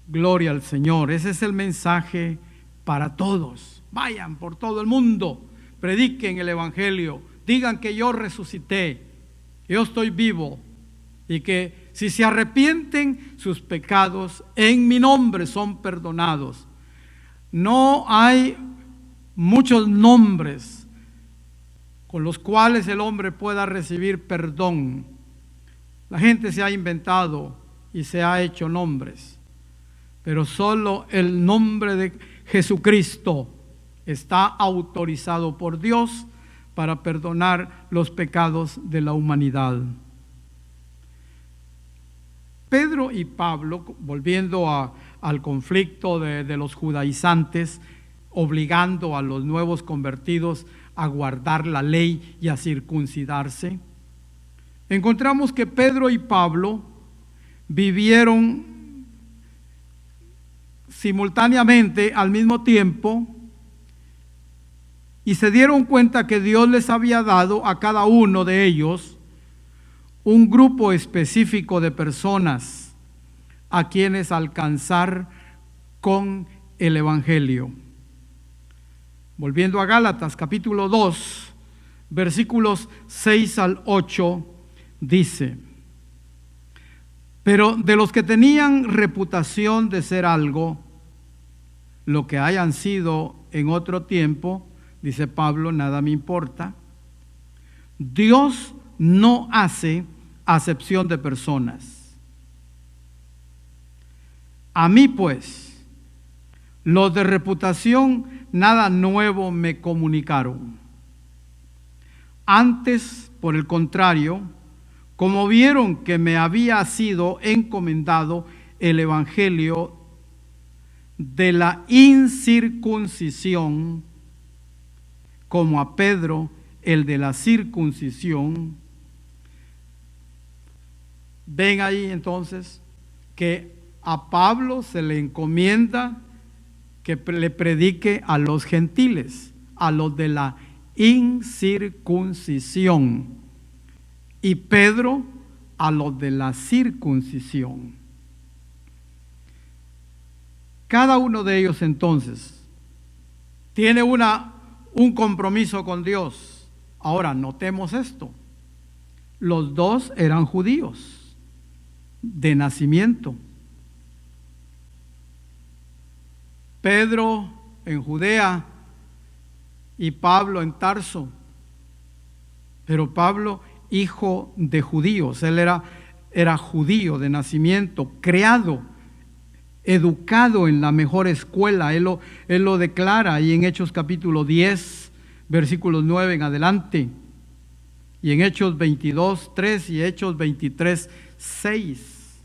Gloria al Señor. Ese es el mensaje para todos. Vayan por todo el mundo, prediquen el Evangelio, digan que yo resucité, yo estoy vivo, y que si se arrepienten, sus pecados en mi nombre son perdonados. No hay muchos nombres con los cuales el hombre pueda recibir perdón. La gente se ha inventado y se ha hecho nombres, pero solo el nombre de Jesucristo está autorizado por Dios para perdonar los pecados de la humanidad. Pedro y Pablo, volviendo al conflicto de los judaizantes, obligando a los nuevos convertidos a guardar la ley y a circuncidarse, encontramos que Pedro y Pablo vivieron simultáneamente al mismo tiempo y se dieron cuenta que Dios les había dado a cada uno de ellos un grupo específico de personas a quienes alcanzar con el Evangelio. Volviendo a Gálatas capítulo 2, versículos 6 al 8, dice: pero de los que tenían reputación de ser algo, lo que hayan sido en otro tiempo, dice Pablo, nada me importa. Dios no hace acepción de personas. A mí pues, los de reputación nada nuevo me comunicaron. Antes, por el contrario, como vieron que me había sido encomendado el evangelio de la incircuncisión, como a Pedro el de la circuncisión, ven ahí entonces que a Pablo se le encomienda que le predique a los gentiles, a los de la incircuncisión, y Pedro a los de la circuncisión. Cada uno de ellos entonces tiene un compromiso con Dios. Ahora, notemos esto. Los dos eran judíos de nacimiento. Pedro en Judea y Pablo en Tarso. Pero Pablo, hijo de judíos, él era judío de nacimiento, criado, educado en la mejor escuela. Él lo declara ahí en Hechos capítulo 10, versículos 9 en adelante, y en Hechos 22, 3 y Hechos 23, 6.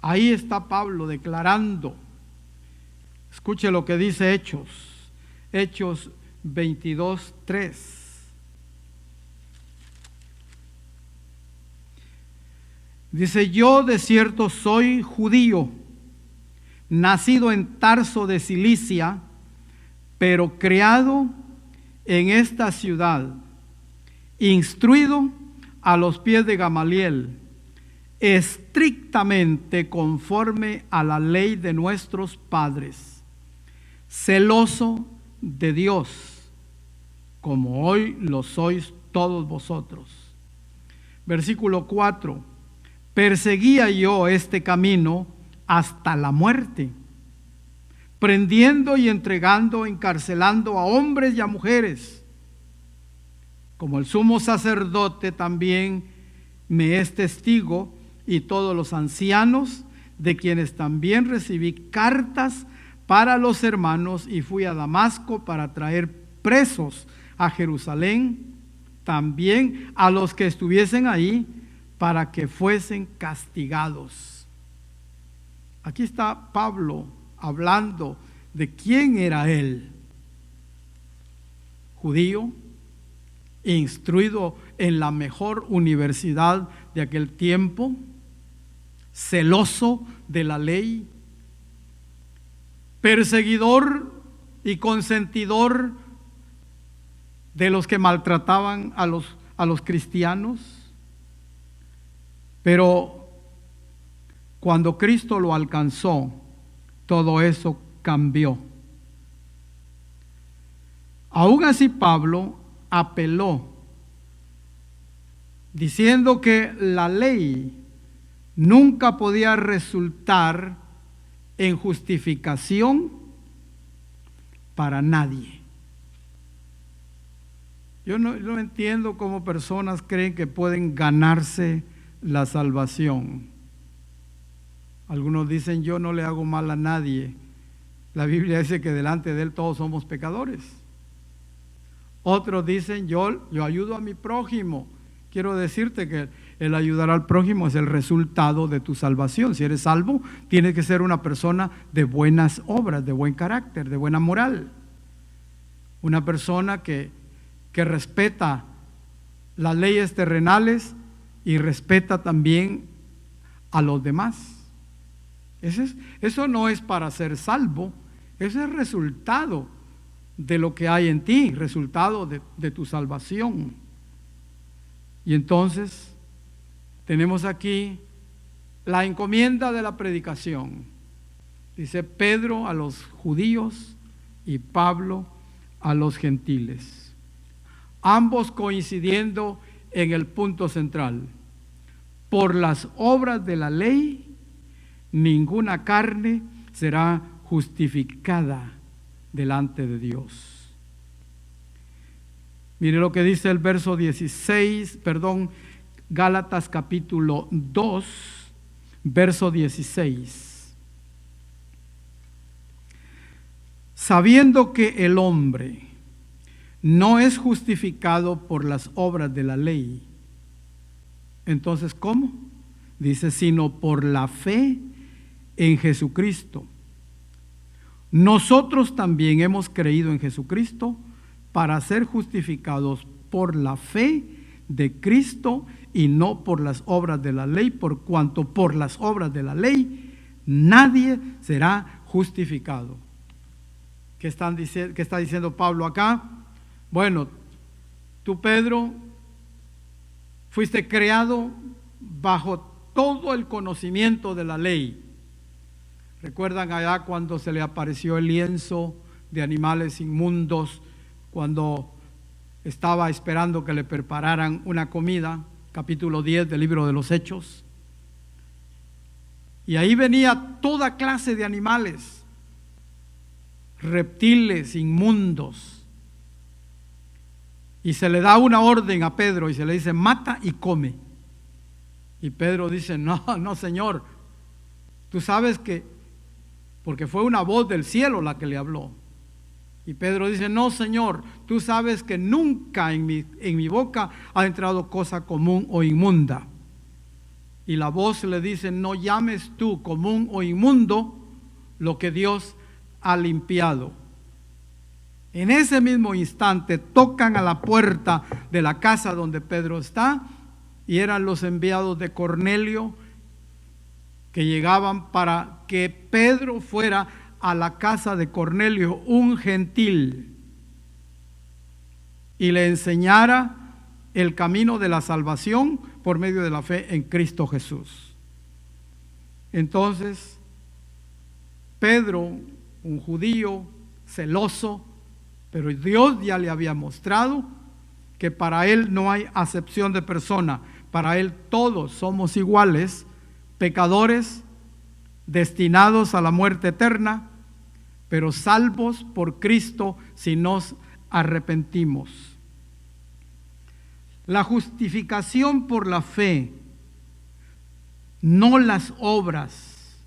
Ahí está Pablo declarando. Escuche lo que dice Hechos 22, 3. Dice: yo de cierto soy judío, nacido en Tarso de Cilicia, pero criado en esta ciudad, instruido a los pies de Gamaliel, estrictamente conforme a la ley de nuestros padres, celoso de Dios, como hoy lo sois todos vosotros. Versículo 4. Perseguía yo este camino hasta la muerte, prendiendo y entregando, encarcelando a hombres y a mujeres, como el sumo sacerdote también me es testigo, y todos los ancianos, de quienes también recibí cartas para los hermanos, y fui a Damasco para traer presos a Jerusalén, también a los que estuviesen ahí, para que fuesen castigados. Aquí está Pablo hablando de quién era él. Judío, instruido en la mejor universidad de aquel tiempo, celoso de la ley, perseguidor y consentidor de los que maltrataban a los cristianos. Pero cuando Cristo lo alcanzó, todo eso cambió. Aún así, Pablo apeló, diciendo que la ley nunca podía resultar en justificación para nadie. Yo no entiendo cómo personas creen que pueden ganarse la salvación. Algunos dicen: yo no le hago mal a nadie. La Biblia dice que delante de Él todos somos pecadores. Otros dicen: yo ayudo a mi prójimo. Quiero decirte que el ayudar al prójimo es el resultado de tu salvación. Si eres salvo, tienes que ser una persona de buenas obras, de buen carácter, de buena moral. Una persona que respeta las leyes terrenales y respeta también a los demás. Eso no es para ser salvo, eso es resultado de lo que hay en ti, resultado de tu salvación. Y entonces tenemos aquí la encomienda de la predicación. Dice Pedro a los judíos y Pablo a los gentiles, ambos coincidiendo en el punto central: por las obras de la ley ninguna carne será justificada delante de Dios. Mire lo que dice el verso 16, Gálatas capítulo 2, verso 16. sabiendo que el hombre no es justificado por las obras de la ley. Entonces, ¿cómo? Dice, sino por la fe en Jesucristo. Nosotros también hemos creído en Jesucristo para ser justificados por la fe de Cristo y no por las obras de la ley, por cuanto por las obras de la ley nadie será justificado. ¿Qué está diciendo Pablo acá? Bueno, tú, Pedro, fuiste creado bajo todo el conocimiento de la ley. ¿Recuerdan allá cuando se le apareció el lienzo de animales inmundos, cuando estaba esperando que le prepararan una comida? Capítulo 10 del libro de los Hechos. Y ahí venía toda clase de animales, reptiles inmundos. Y se le da una orden a Pedro y se le dice, mata y come. Y Pedro dice, no, Señor, tú sabes que, porque fue una voz del cielo la que le habló. Y Pedro dice, no, Señor, tú sabes que nunca en mi boca ha entrado cosa común o inmunda. Y la voz le dice, no llames tú común o inmundo lo que Dios ha limpiado. En ese mismo instante tocan a la puerta de la casa donde Pedro está, y eran los enviados de Cornelio que llegaban para que Pedro fuera a la casa de Cornelio, un gentil, y le enseñara el camino de la salvación por medio de la fe en Cristo Jesús. Entonces, Pedro, un judío celoso, pero Dios ya le había mostrado que para él no hay acepción de persona, para él todos somos iguales, pecadores, destinados a la muerte eterna, pero salvos por Cristo si nos arrepentimos. La justificación por la fe, no las obras.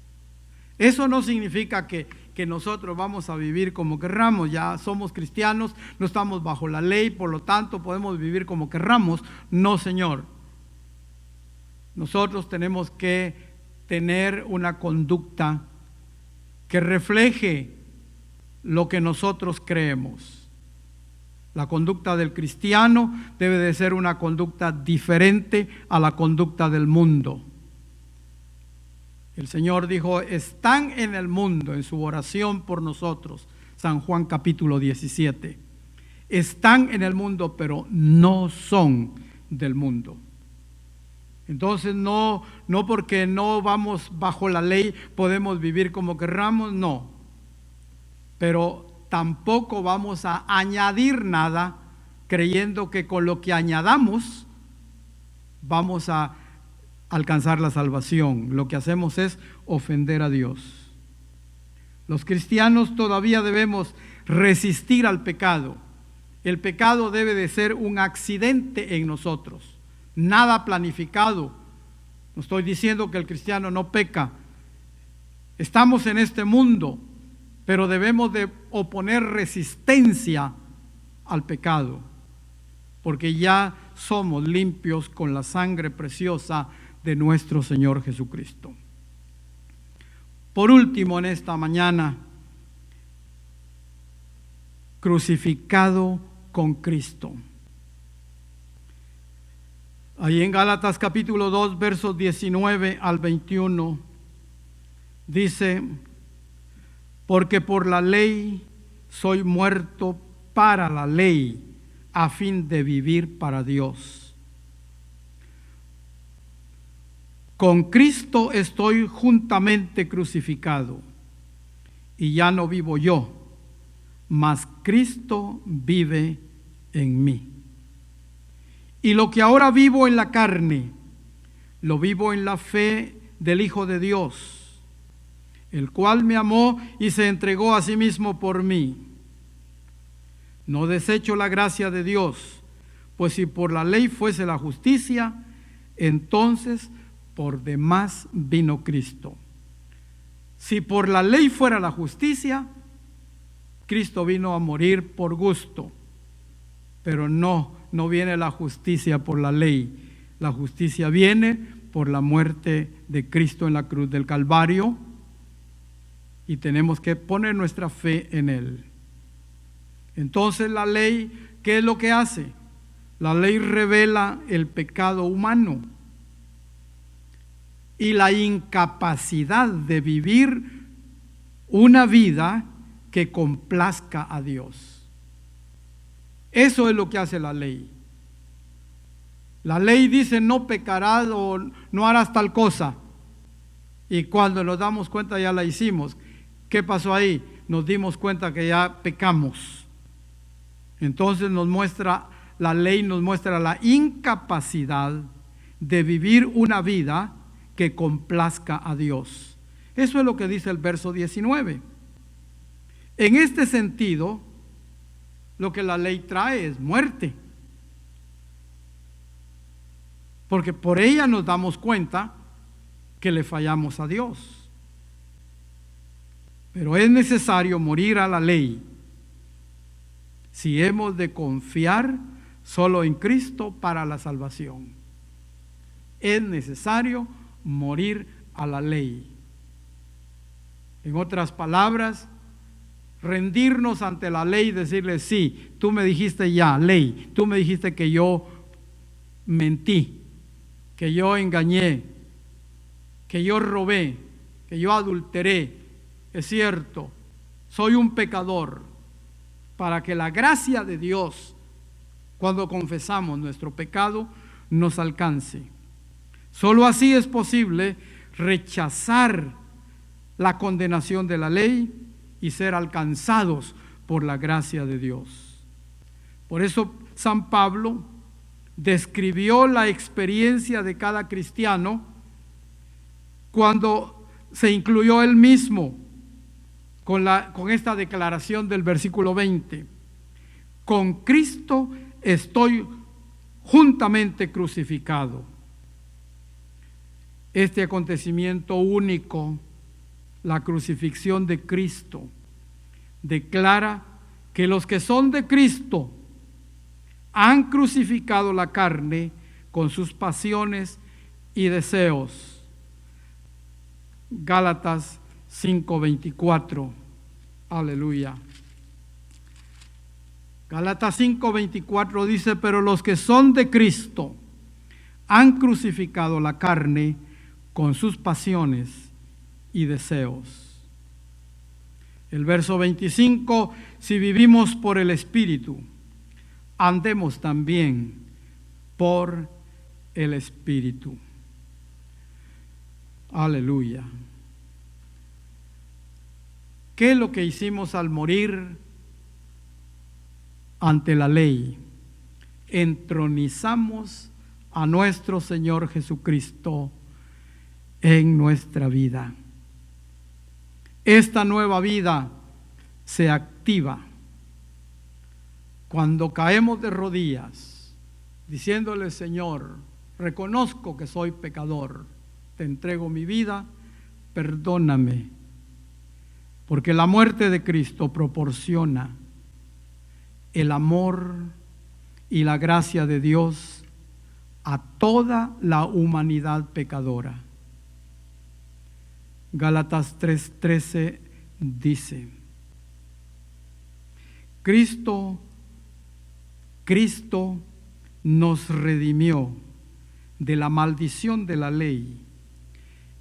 Eso no significa que nosotros vamos a vivir como querramos. Ya somos cristianos, no estamos bajo la ley, por lo tanto podemos vivir como querramos. No, Señor. Nosotros tenemos que tener una conducta que refleje lo que nosotros creemos. La conducta del cristiano debe de ser una conducta diferente a la conducta del mundo. El Señor dijo, están en el mundo, en su oración por nosotros, San Juan capítulo 17. Están en el mundo, pero no son del mundo. Entonces no porque no vamos bajo la ley podemos vivir como querramos, no. Pero tampoco vamos a añadir nada creyendo que con lo que añadamos vamos a alcanzar la salvación. Lo que hacemos es ofender a Dios. Los cristianos todavía debemos resistir al pecado. El pecado debe de ser un accidente en nosotros, nada planificado. No estoy diciendo que el cristiano no peca. Estamos en este mundo, pero debemos de oponer resistencia al pecado, porque ya somos limpios con la sangre preciosa de nuestro Señor Jesucristo. Por último, en esta mañana, crucificado con Cristo. Ahí en Gálatas capítulo 2, versos 19 al 21, dice, porque por la ley soy muerto para la ley, a fin de vivir para Dios. Con Cristo estoy juntamente crucificado, y ya no vivo yo, mas Cristo vive en mí. Y lo que ahora vivo en la carne, lo vivo en la fe del Hijo de Dios, el cual me amó y se entregó a sí mismo por mí. No desecho la gracia de Dios, pues si por la ley fuese la justicia, entonces por demás vino Cristo. Si por la ley fuera la justicia, Cristo vino a morir por gusto, pero no viene la justicia por la ley. La justicia viene por la muerte de Cristo en la cruz del Calvario, y tenemos que poner nuestra fe en Él. Entonces la ley, ¿qué es lo que hace? La ley revela el pecado humano y la incapacidad de vivir una vida que complazca a Dios. Eso es lo que hace la ley. La ley dice: no pecarás o no harás tal cosa. Y cuando nos damos cuenta ya la hicimos. ¿Qué pasó ahí? Nos dimos cuenta que ya pecamos. Entonces la ley nos muestra la incapacidad de vivir una vida que complazca a Dios. Eso es lo que dice el verso 19. En este sentido, lo que la ley trae es muerte, porque por ella nos damos cuenta que le fallamos a Dios. Pero es necesario morir a la ley si hemos de confiar solo en Cristo para la salvación. Es necesario morir a la ley. En otras palabras, rendirnos ante la ley y decirle: sí, tú me dijiste ya, ley, tú me dijiste que yo mentí, que yo engañé, que yo robé, que yo adulteré. Es cierto, soy un pecador, para que la gracia de Dios, cuando confesamos nuestro pecado, nos alcance. Solo así es posible rechazar la condenación de la ley y ser alcanzados por la gracia de Dios. Por eso San Pablo describió la experiencia de cada cristiano cuando se incluyó él mismo con esta declaración del versículo 20: con Cristo estoy juntamente crucificado. Este acontecimiento único, la crucifixión de Cristo, declara que los que son de Cristo han crucificado la carne con sus pasiones y deseos. Gálatas 5:24. Aleluya. Gálatas 5:24 dice: pero los que son de Cristo han crucificado la carne con sus pasiones y deseos. El verso 25: si vivimos por el Espíritu, andemos también por el Espíritu. Aleluya. ¿Qué es lo que hicimos al morir ante la ley? Entronizamos a nuestro Señor Jesucristo en nuestra vida. Esta nueva vida se activa cuando caemos de rodillas, diciéndole: Señor, reconozco que soy pecador, te entrego mi vida, perdóname. Porque la muerte de Cristo proporciona el amor y la gracia de Dios a toda la humanidad pecadora. Gálatas 3:13 dice: Cristo nos redimió de la maldición de la ley,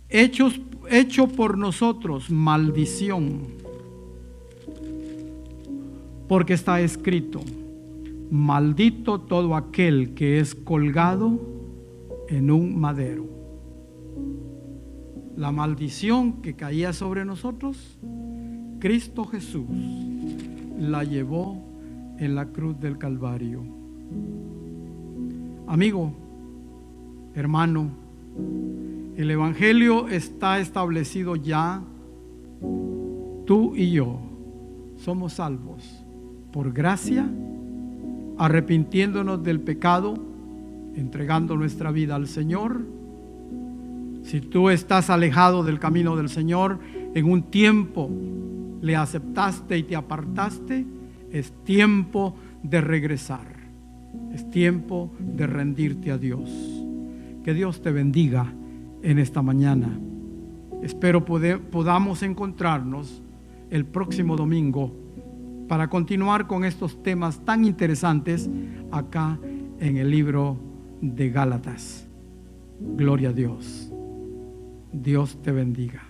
hecho por nosotros maldición, porque está escrito: maldito todo aquel que es colgado en un madero. La maldición que caía sobre nosotros, Cristo Jesús la llevó en la cruz del Calvario. Amigo, hermano, el Evangelio está establecido ya. Tú y yo somos salvos por gracia, arrepintiéndonos del pecado, entregando nuestra vida al Señor. Si tú estás alejado del camino del Señor, en un tiempo le aceptaste y te apartaste, es tiempo de regresar. Es tiempo de rendirte a Dios. Que Dios te bendiga en esta mañana. Espero podamos encontrarnos el próximo domingo para continuar con estos temas tan interesantes acá en el libro de Gálatas. Gloria a Dios. Dios te bendiga.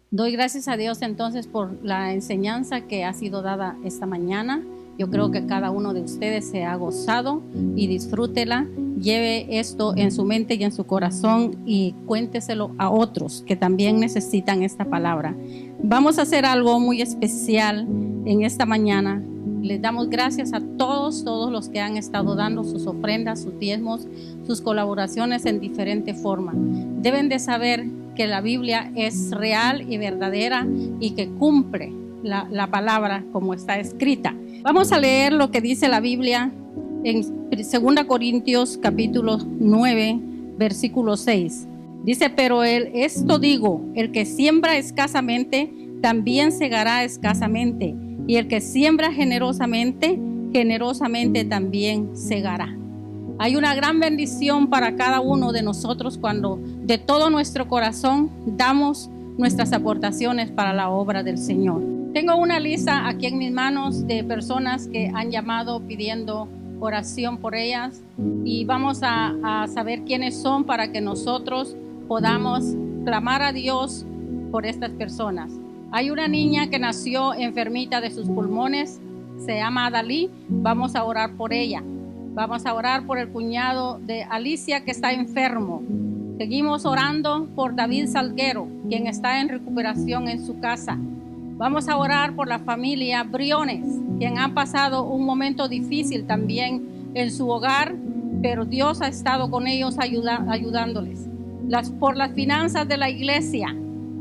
Doy gracias a Dios entonces por la enseñanza que ha sido dada esta mañana. Yo creo que cada uno de ustedes se ha gozado y disfrútela. Lleve esto en su mente y en su corazón y cuénteselo a otros que también necesitan esta palabra. Vamos a hacer algo muy especial en esta mañana. Les damos gracias a todos los que han estado dando sus ofrendas, sus diezmos, sus colaboraciones en diferente forma. Deben de saber que la Biblia es real y verdadera y que cumple la palabra como está escrita. Vamos a leer lo que dice la Biblia en 2 Corintios capítulo 9, versículo 6. Dice, pero esto digo, el que siembra escasamente, también segará escasamente. Y el que siembra generosamente, generosamente también segará. Hay una gran bendición para cada uno de nosotros cuando de todo nuestro corazón damos nuestras aportaciones para la obra del Señor. Tengo una lista aquí en mis manos de personas que han llamado pidiendo oración por ellas y vamos a saber quiénes son para que nosotros podamos clamar a Dios por estas personas. Hay una niña que nació enfermita de sus pulmones, se llama Adalí. Vamos a orar por ella. Vamos a orar por el cuñado de Alicia que está enfermo. Seguimos orando por David Salguero, quien está en recuperación en su casa. Vamos a orar por la familia Briones, quien han pasado un momento difícil también en su hogar, pero Dios ha estado con ellos ayudándoles. Por las finanzas de la iglesia,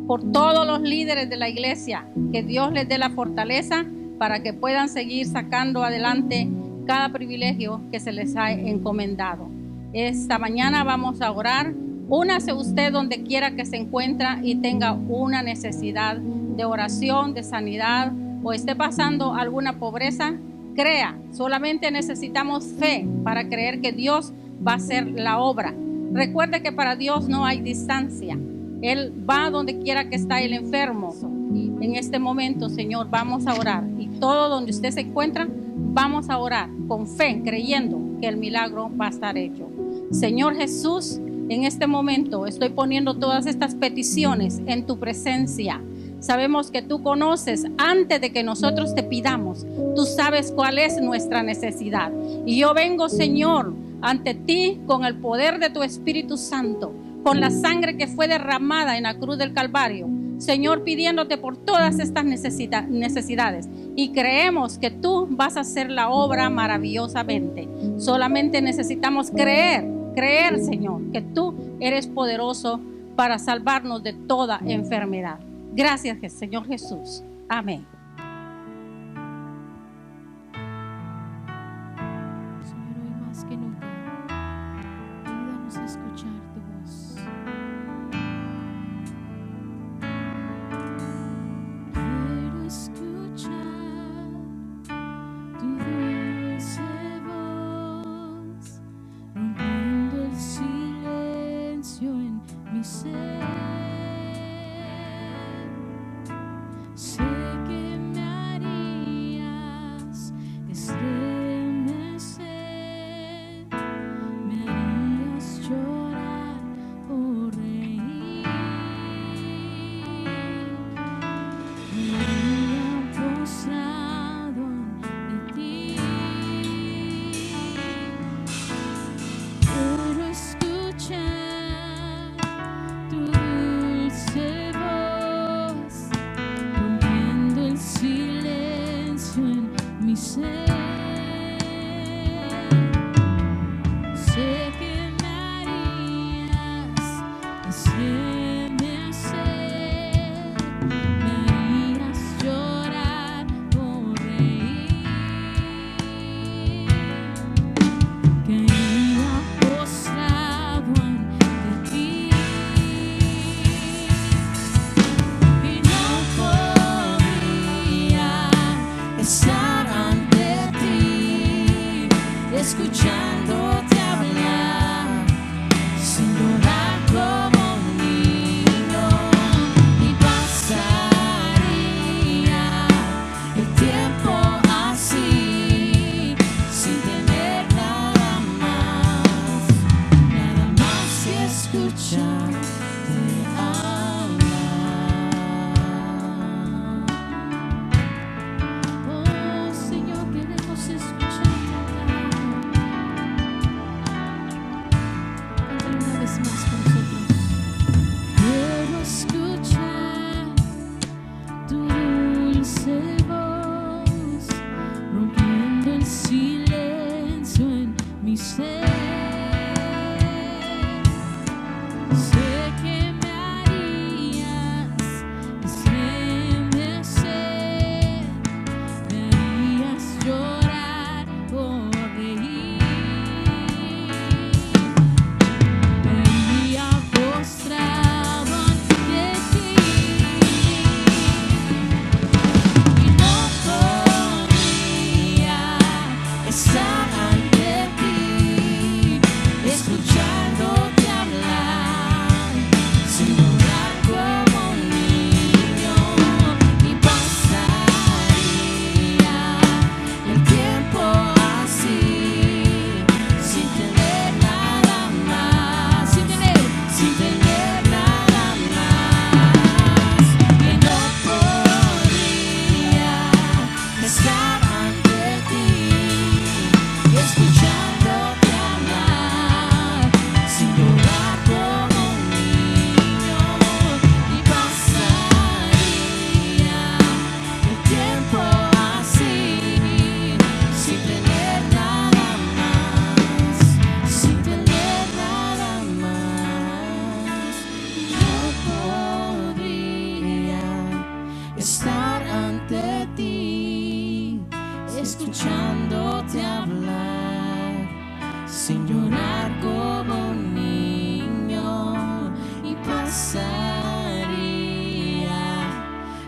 por todos los líderes de la iglesia, que Dios les dé la fortaleza para que puedan seguir sacando adelante cada privilegio que se les ha encomendado. Esta mañana vamos a orar. Únase usted donde quiera que se encuentra y tenga una necesidad de oración, de sanidad o esté pasando alguna pobreza. Crea, solamente necesitamos fe para creer que Dios va a hacer la obra. Recuerde que para Dios no hay distancia. Él va donde quiera que está el enfermo. Y en este momento, Señor, vamos a orar. Y todo donde usted se encuentra, vamos a orar con fe, creyendo que el milagro va a estar hecho. Señor Jesús, en este momento estoy poniendo todas estas peticiones en tu presencia. Sabemos que tú conoces antes de que nosotros te pidamos. Tú sabes cuál es nuestra necesidad. Y yo vengo, Señor, ante ti con el poder de tu Espíritu Santo, con la sangre que fue derramada en la cruz del Calvario, Señor, pidiéndote por todas estas necesidades. Y creemos que tú vas a hacer la obra maravillosamente. Solamente necesitamos creer, Señor, que tú eres poderoso para salvarnos de toda enfermedad. Gracias, Señor Jesús. Amén. Señor, hoy más que nunca, ayúdanos a escuchar tu voz. Quiero escuchar tu dulce voz, rompiendo el silencio en mi ser. Sé que me harías estremecer, me harías llorar o reír, me haría postrado ante ti. Quiero escuchar tu dulce voz, rompiendo el silencio en mi ser. Sé que me harías estremecer, me harías llorar estar ante ti, escuchándote hablar, sin llorar como un niño, y pasaría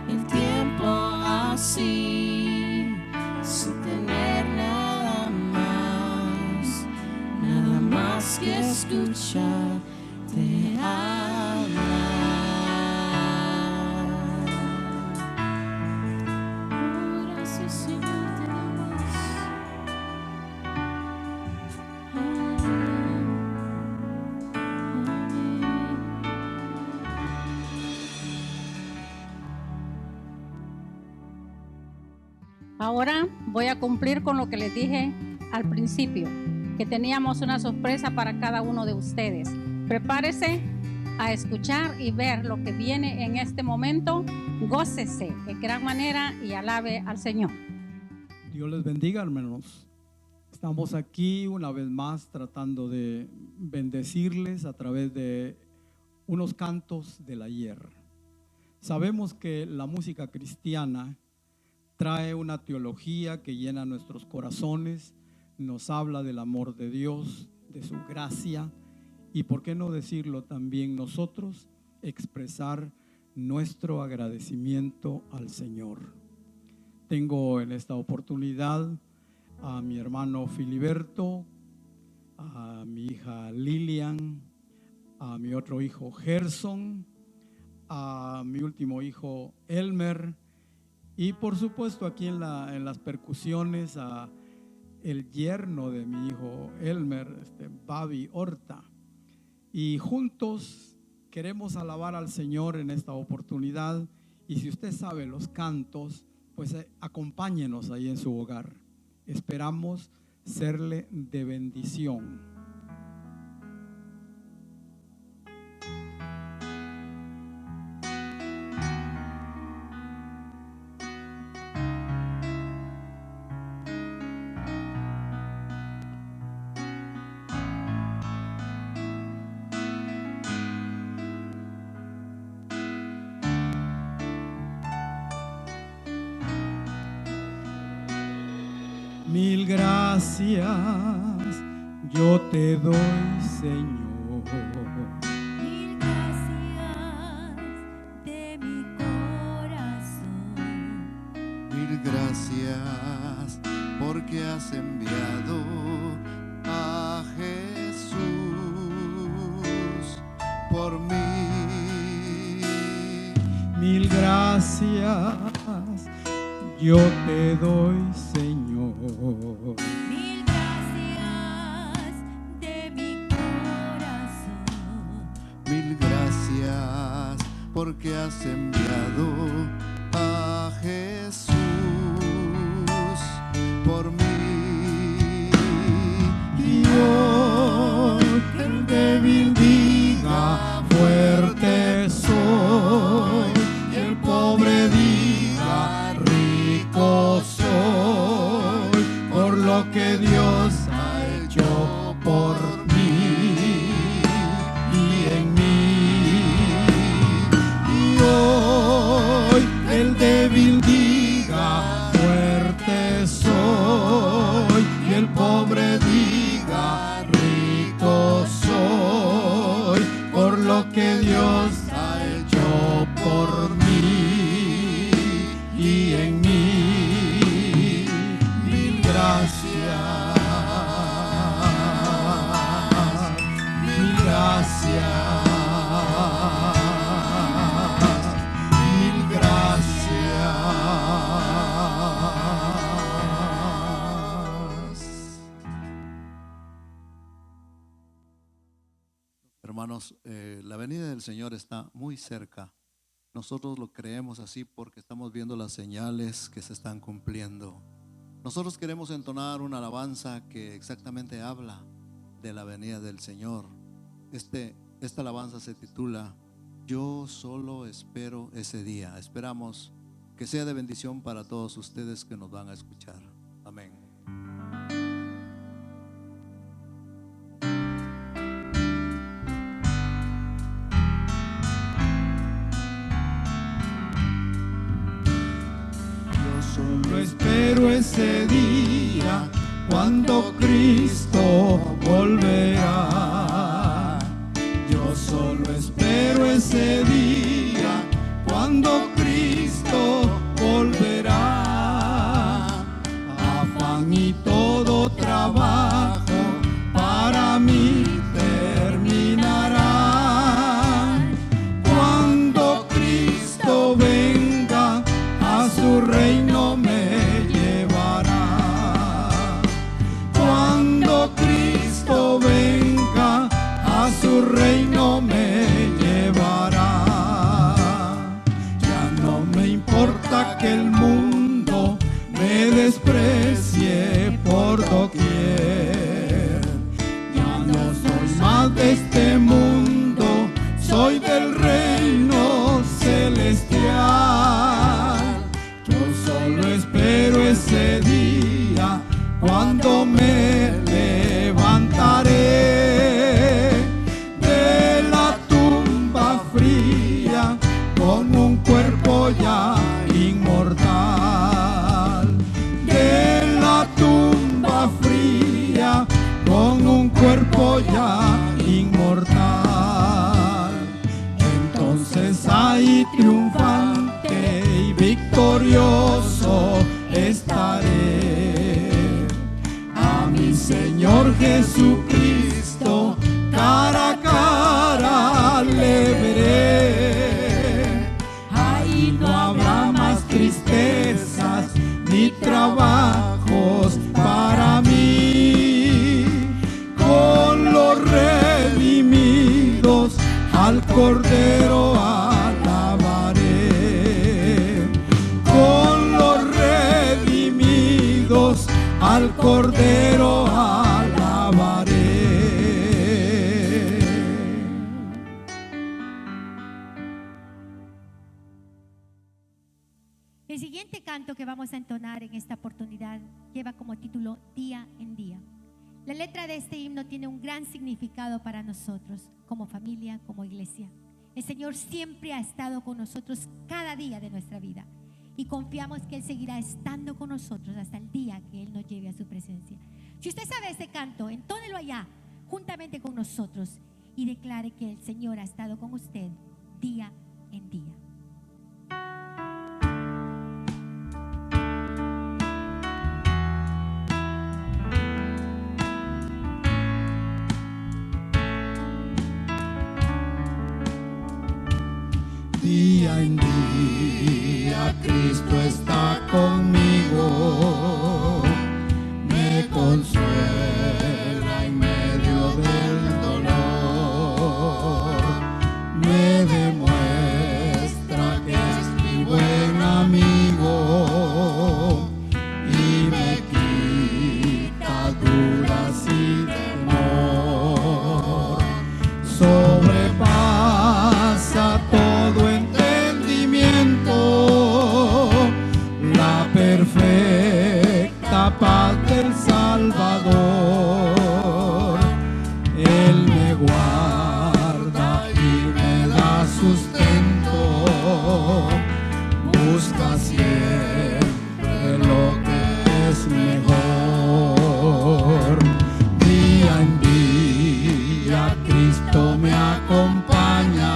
el tiempo así, sin tener nada más que escucharte hablar. Oh, gracias, Señor, te damos. Ahora voy a cumplir con lo que les dije al principio, que teníamos una sorpresa para cada uno de ustedes. Prepárese a escuchar y ver lo que viene en este momento. Gócese en gran manera y alabe al Señor. Dios les bendiga, hermanos. Estamos aquí una vez más tratando de bendecirles a través de unos cantos del ayer. Sabemos que la música cristiana trae una teología que llena nuestros corazones, nos habla del amor de Dios, de su gracia, y por qué no decirlo también nosotros, expresar nuestro agradecimiento al Señor. Tengo en esta oportunidad a mi hermano Filiberto, a mi hija Lilian, a mi otro hijo Gerson, a mi último hijo Elmer, y por supuesto aquí en las percusiones a el yerno de mi hijo Elmer, Babi Horta. Y juntos queremos alabar al Señor en esta oportunidad. Y si usted sabe los cantos, pues acompáñenos ahí en su hogar. Esperamos serle de bendición. Mil gracias yo te doy, Señor. Mil gracias de mi corazón. Mil gracias porque has enviado a Jesús por mí. Mil gracias yo te doy, Señor. Mil gracias de mi corazón. Mil gracias porque has enviado a Jesús por mí. Y hoy el débil diga fuerte soy, y el pobre diga rico soy, por lo que Dios ha hecho por mí y en mí. Y hoy el débil diga fuerte soy, y el pobre diga rico soy, por lo que Dios ha hecho por mí y en mí. Mil gracias, mil gracias, mil gracias. Hermanos, la venida del Señor está muy cerca. Nosotros lo creemos así porque estamos viendo las señales que se están cumpliendo. Nosotros queremos entonar una alabanza que exactamente habla de la venida del Señor. Esta alabanza se titula Yo solo espero ese día. Esperamos que sea de bendición para todos ustedes que nos van a escuchar. Amén. solo espero ese día cuando Cristo volverá. Yo solo espero ese día cuando Cristo volverá. Afán y todo trabajo para mí terminará. Cuando Cristo venga, a su reino me llevará. Cuando Cristo venga, a su reino me llevará. Ya no me importa que el mundo me desprecie por doquier. Ya no soy más de este mundo, soy del reino celestial. Yo solo espero ese día cuando me levantaré de la tumba fría con un cuerpo ya inmortal. De la tumba fría con un cuerpo ya inmortal. Entonces ahí triunfante y victorioso estaré. A mi Señor Jesucristo cara a cara le veré. Ahí no habrá más tristezas ni trabajos para mí. Con los redimidos al Cordero alabaré. Con los redimidos al Cordero alabaré. El siguiente canto que vamos a entonar en esta oportunidad lleva como título Día en Día. La letra de este himno tiene un gran significado para nosotros, como familia, como iglesia. El Señor siempre ha estado con nosotros cada día de nuestra vida y confiamos que Él seguirá estando con nosotros hasta el día que Él nos lleve a su presencia. Si usted sabe este canto, entónelo allá, juntamente con nosotros, y declare que el Señor ha estado con usted día en día. Día en día Cristo está conmigo, me consuela en medio del dolor, me demuestra que es mi buen amigo y me quita dudas y temor. Sobrepasa todo entendimiento, la perfecta paz del Salvador. Él me guarda y me da sustento, busca siempre lo que es mejor. Día en día Cristo me acompaña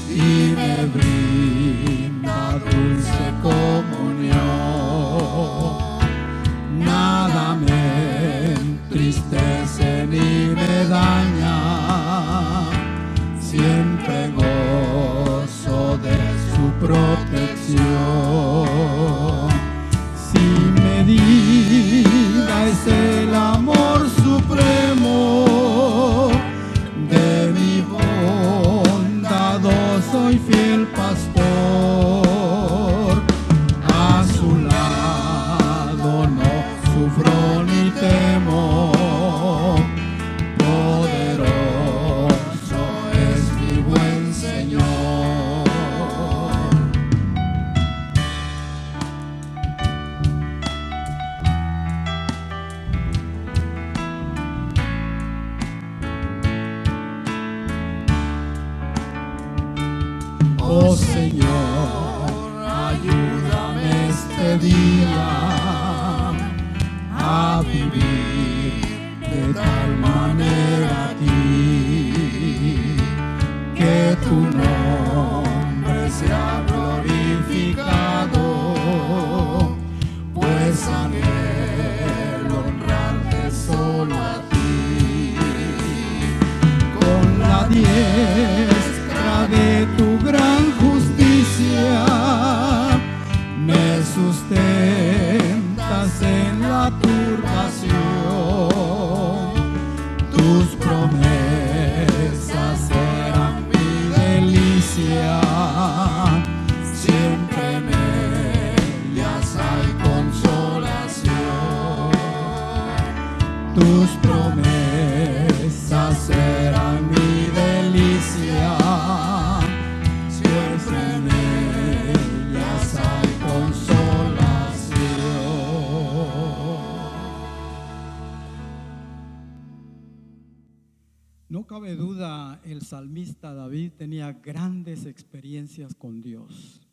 y me brinda dulce comunión. Nada me entristece ni me daña, siempre gozo de su protección. Si medida es el amor supremo de mi bondadoso y fiel pastor, a su lado no sufro ni temo, poderoso es mi buen Señor. Oh Señor, ayúdame este día a vivir de tal manera a ti, que tu nombre sea glorificado, pues anhelo honrarte solo a ti. Con la diestra de tu gran justicia me sustentas en la turbación. Tus promesas serán mi delicia, siempre en ellas hay consolación. Tus promesas serán mi delicia, siempre en ellas hay consolación. No cabe duda, el salmista David tenía grandes experiencias con Dios.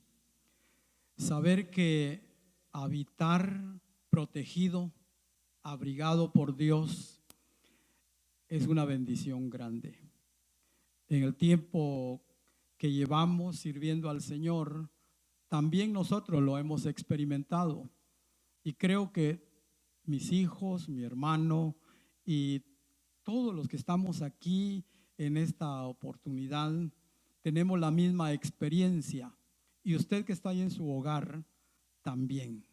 Saber que habitar protegido, abrigado por Dios, es una bendición grande. En el tiempo que llevamos sirviendo al Señor, también nosotros lo hemos experimentado. Y creo que mis hijos, mi hermano y todos los que estamos aquí en esta oportunidad tenemos la misma experiencia. Y usted que está ahí en su hogar también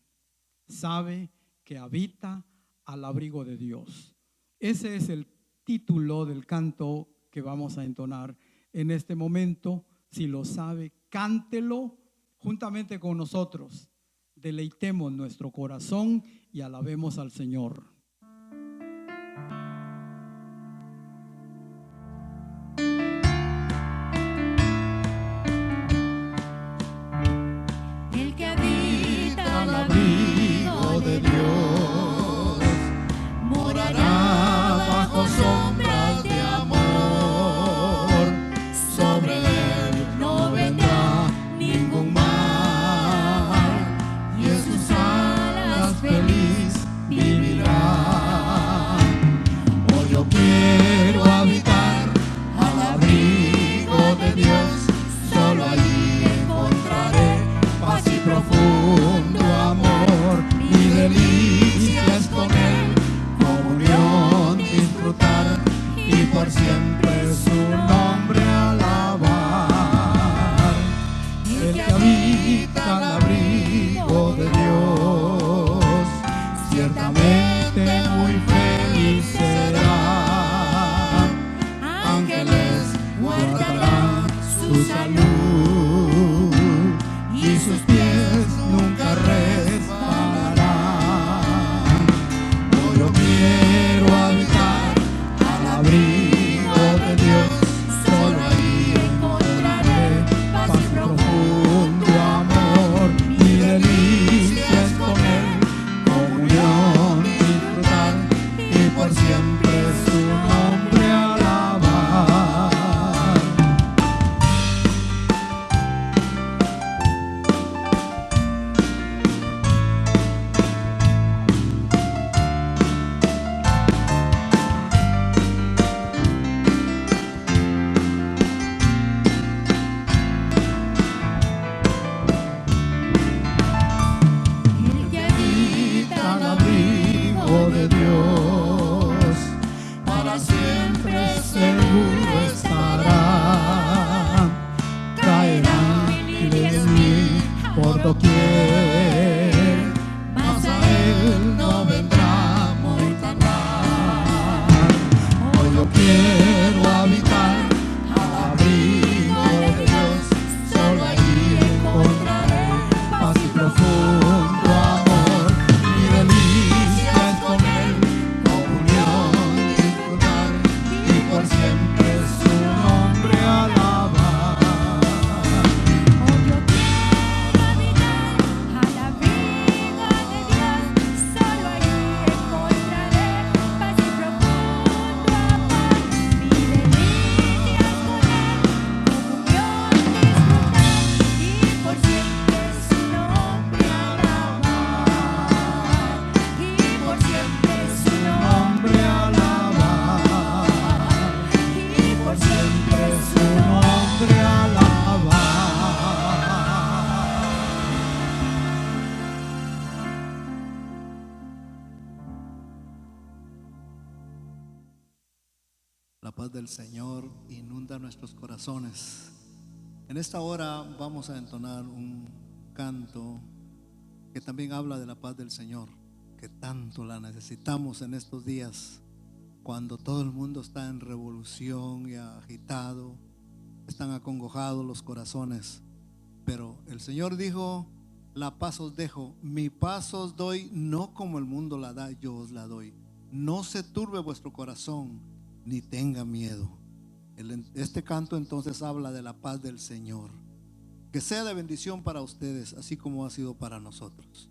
sabe que habita al abrigo de Dios. Ese es el título del canto que vamos a entonar en este momento. Si lo sabe, cántelo juntamente con nosotros. Deleitemos nuestro corazón y alabemos al Señor. El que habita Al abrigo de Dios morará bajo sombras de amor. Sobre él no vendrá ningún mal, y en sus alas feliz vivirá. Hoy yo quiero habitar al abrigo de Dios, solo allí encontraré paz y profundo amor. Mi delicia es con él comunión disfrutar, y por siempre su nombre alabar. El que habita al abrigo de Dios, ciertamente muy feliz será. Ángeles guardarán su salud, y sus pies nunca resbalarán. Hoy yo quiero habitar al abrigo de Dios, solo ahí encontraré paz y profundo amor. Mi delicia es con él comunión disfrutar, y por siempre su nombre alabar. el que habita Al abrigo de Dios, para siempre seguro estará. Caerán miles mil por doquier, mas a él no vendrá mortandad. Hoy yo quiero habitar al abrigo de Dios, solo allí encontraré paz y profundo amor. Mi delicia es con él comunión disfrutar, y por siempre su nombre alabar. Hoy yo quiero habitar paz del Señor inunda nuestros corazones. En esta hora vamos a entonar un canto que también habla de la paz del Señor, que tanto la necesitamos en estos días, cuando todo el mundo está en revolución y agitado, están acongojados los corazones. Pero el Señor dijo: la paz os dejo, mi paz os doy, no como el mundo la da, yo os la doy. No se turbe vuestro corazón, ni tenga miedo. Este canto entonces habla de la paz del Señor. Que sea de bendición para ustedes, así como ha sido para nosotros.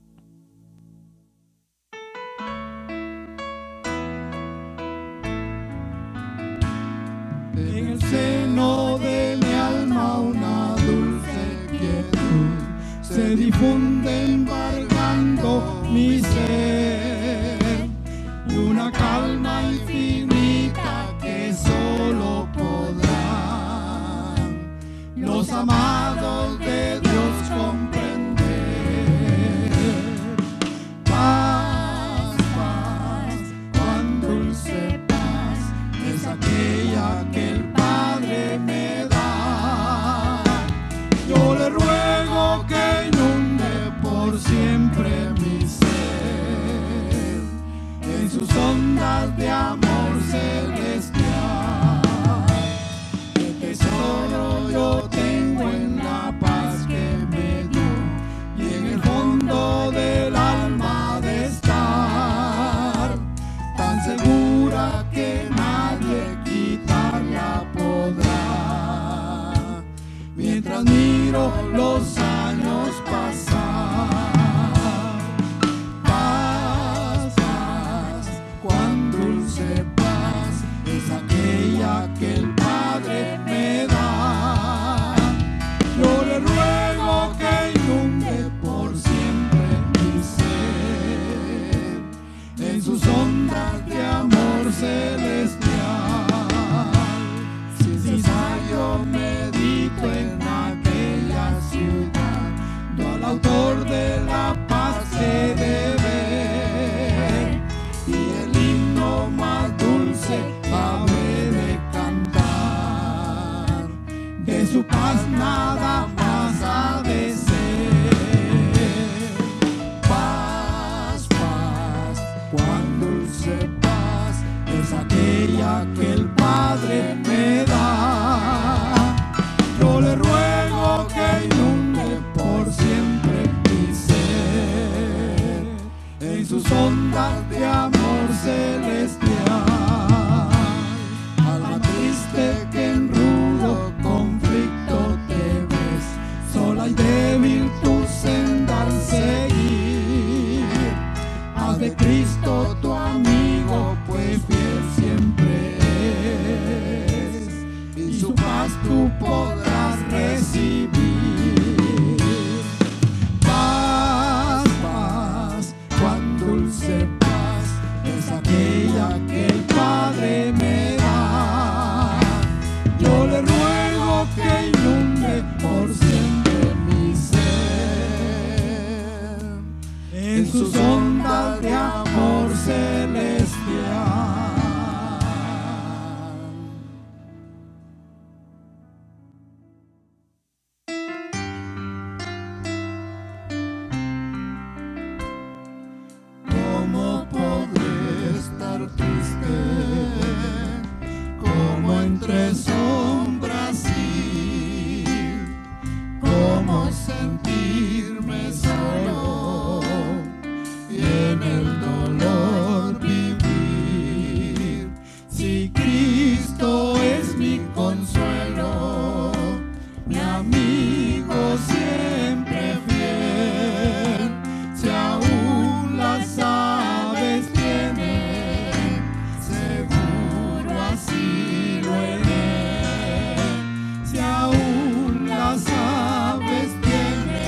En el seno de mi alma una dulce quietud se difunde embargando mi ser, y una calma infinita que solo podrán los amados de Dios comprender. Paz, paz, cuán dulce paz es aquella que el Padre me da. Yo le ruego que inunde por siempre mi ser en sus ondas de amor celestial. Qué tesoro yo tengo en la paz que me dio, y en el fondo del alma de estar tan segura que nadie quitarla podrá. Mientras miro los años pasar, paz, paz, cuán dulce paz es aquella que el Padre me da. Yo le ruego que inunde por siempre mi ser en sus ondas de amor celestial. Sin cesar yo medito en aquella ciudad, yo al autor de la paz he de ver, y el himno más dulce habré de cantar. De su paz nada más ha de ser. Paz, paz, cuán dulce paz es aquella que el Padre me da. Yo le ruego que inunde por siempre mi ser en sus ondas de amor celestial. Alma triste que en rudo conflicto te ves, sola y débil tu senda al seguir. Haz de Cristo tu amigo, pues fiel siempre es, y su paz tú podrás recibir. Paz, paz, cuán dulce paz es aquella que el Padre me da. Yo le ruego que inunde por siempre mi ser en sus ondas de amor celestial. ¿Cómo podré estar triste? ¿Cómo entre sombras ir? ¿Cómo sentirme solo y en el dolor vivir? Si Cristo es mi consuelo, mi amigo siempre fiel, si aún las aves tienen, seguro así lo haré. Si aún las aves tienen,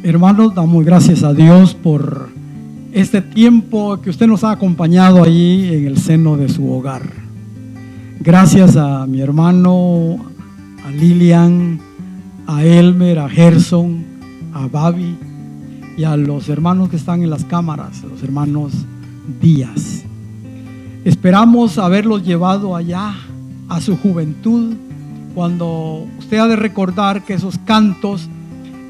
Hermanos, damos gracias a Dios por este tiempo que usted nos ha acompañado ahí en el seno de su hogar. Gracias a mi hermano, a Lilian, a Elmer, a Gerson, a Babi y a los hermanos que están en las cámaras, los hermanos Díaz. Esperamos haberlos llevado allá a su juventud, cuando usted ha de recordar que esos cantos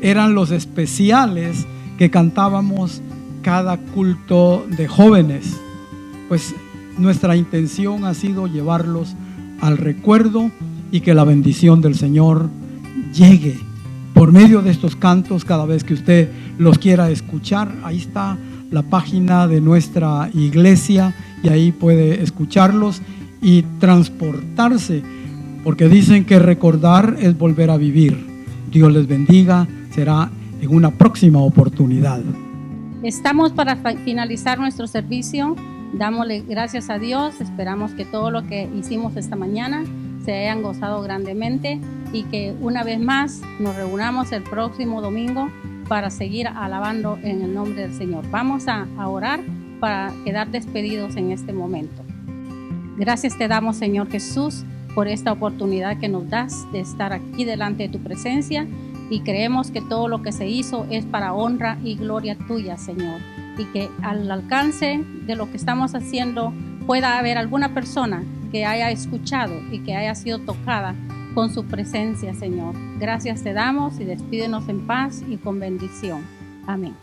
eran los especiales que cantábamos cada culto de jóvenes. Pues nuestra intención ha sido llevarlos al recuerdo y que la bendición del Señor llegue por medio de estos cantos cada vez que usted los quiera escuchar. Ahí está la página de nuestra iglesia y ahí puede escucharlos y transportarse, porque dicen que recordar es volver a vivir. Dios les bendiga. Será en una próxima oportunidad. Estamos para finalizar nuestro servicio. Dámosle gracias a Dios. Esperamos que todo lo que hicimos esta mañana se hayan gozado grandemente y que una vez más nos reunamos el próximo domingo para seguir alabando en el nombre del Señor. Vamos a orar para quedar despedidos en este momento. Gracias te damos, Señor Jesús, por esta oportunidad que nos das de estar aquí delante de tu presencia. Y creemos que todo lo que se hizo es para honra y gloria tuya, Señor. Y que al alcance de lo que estamos haciendo pueda haber alguna persona que haya escuchado y que haya sido tocada con su presencia, Señor. Gracias te damos y despídenos en paz y con bendición. Amén.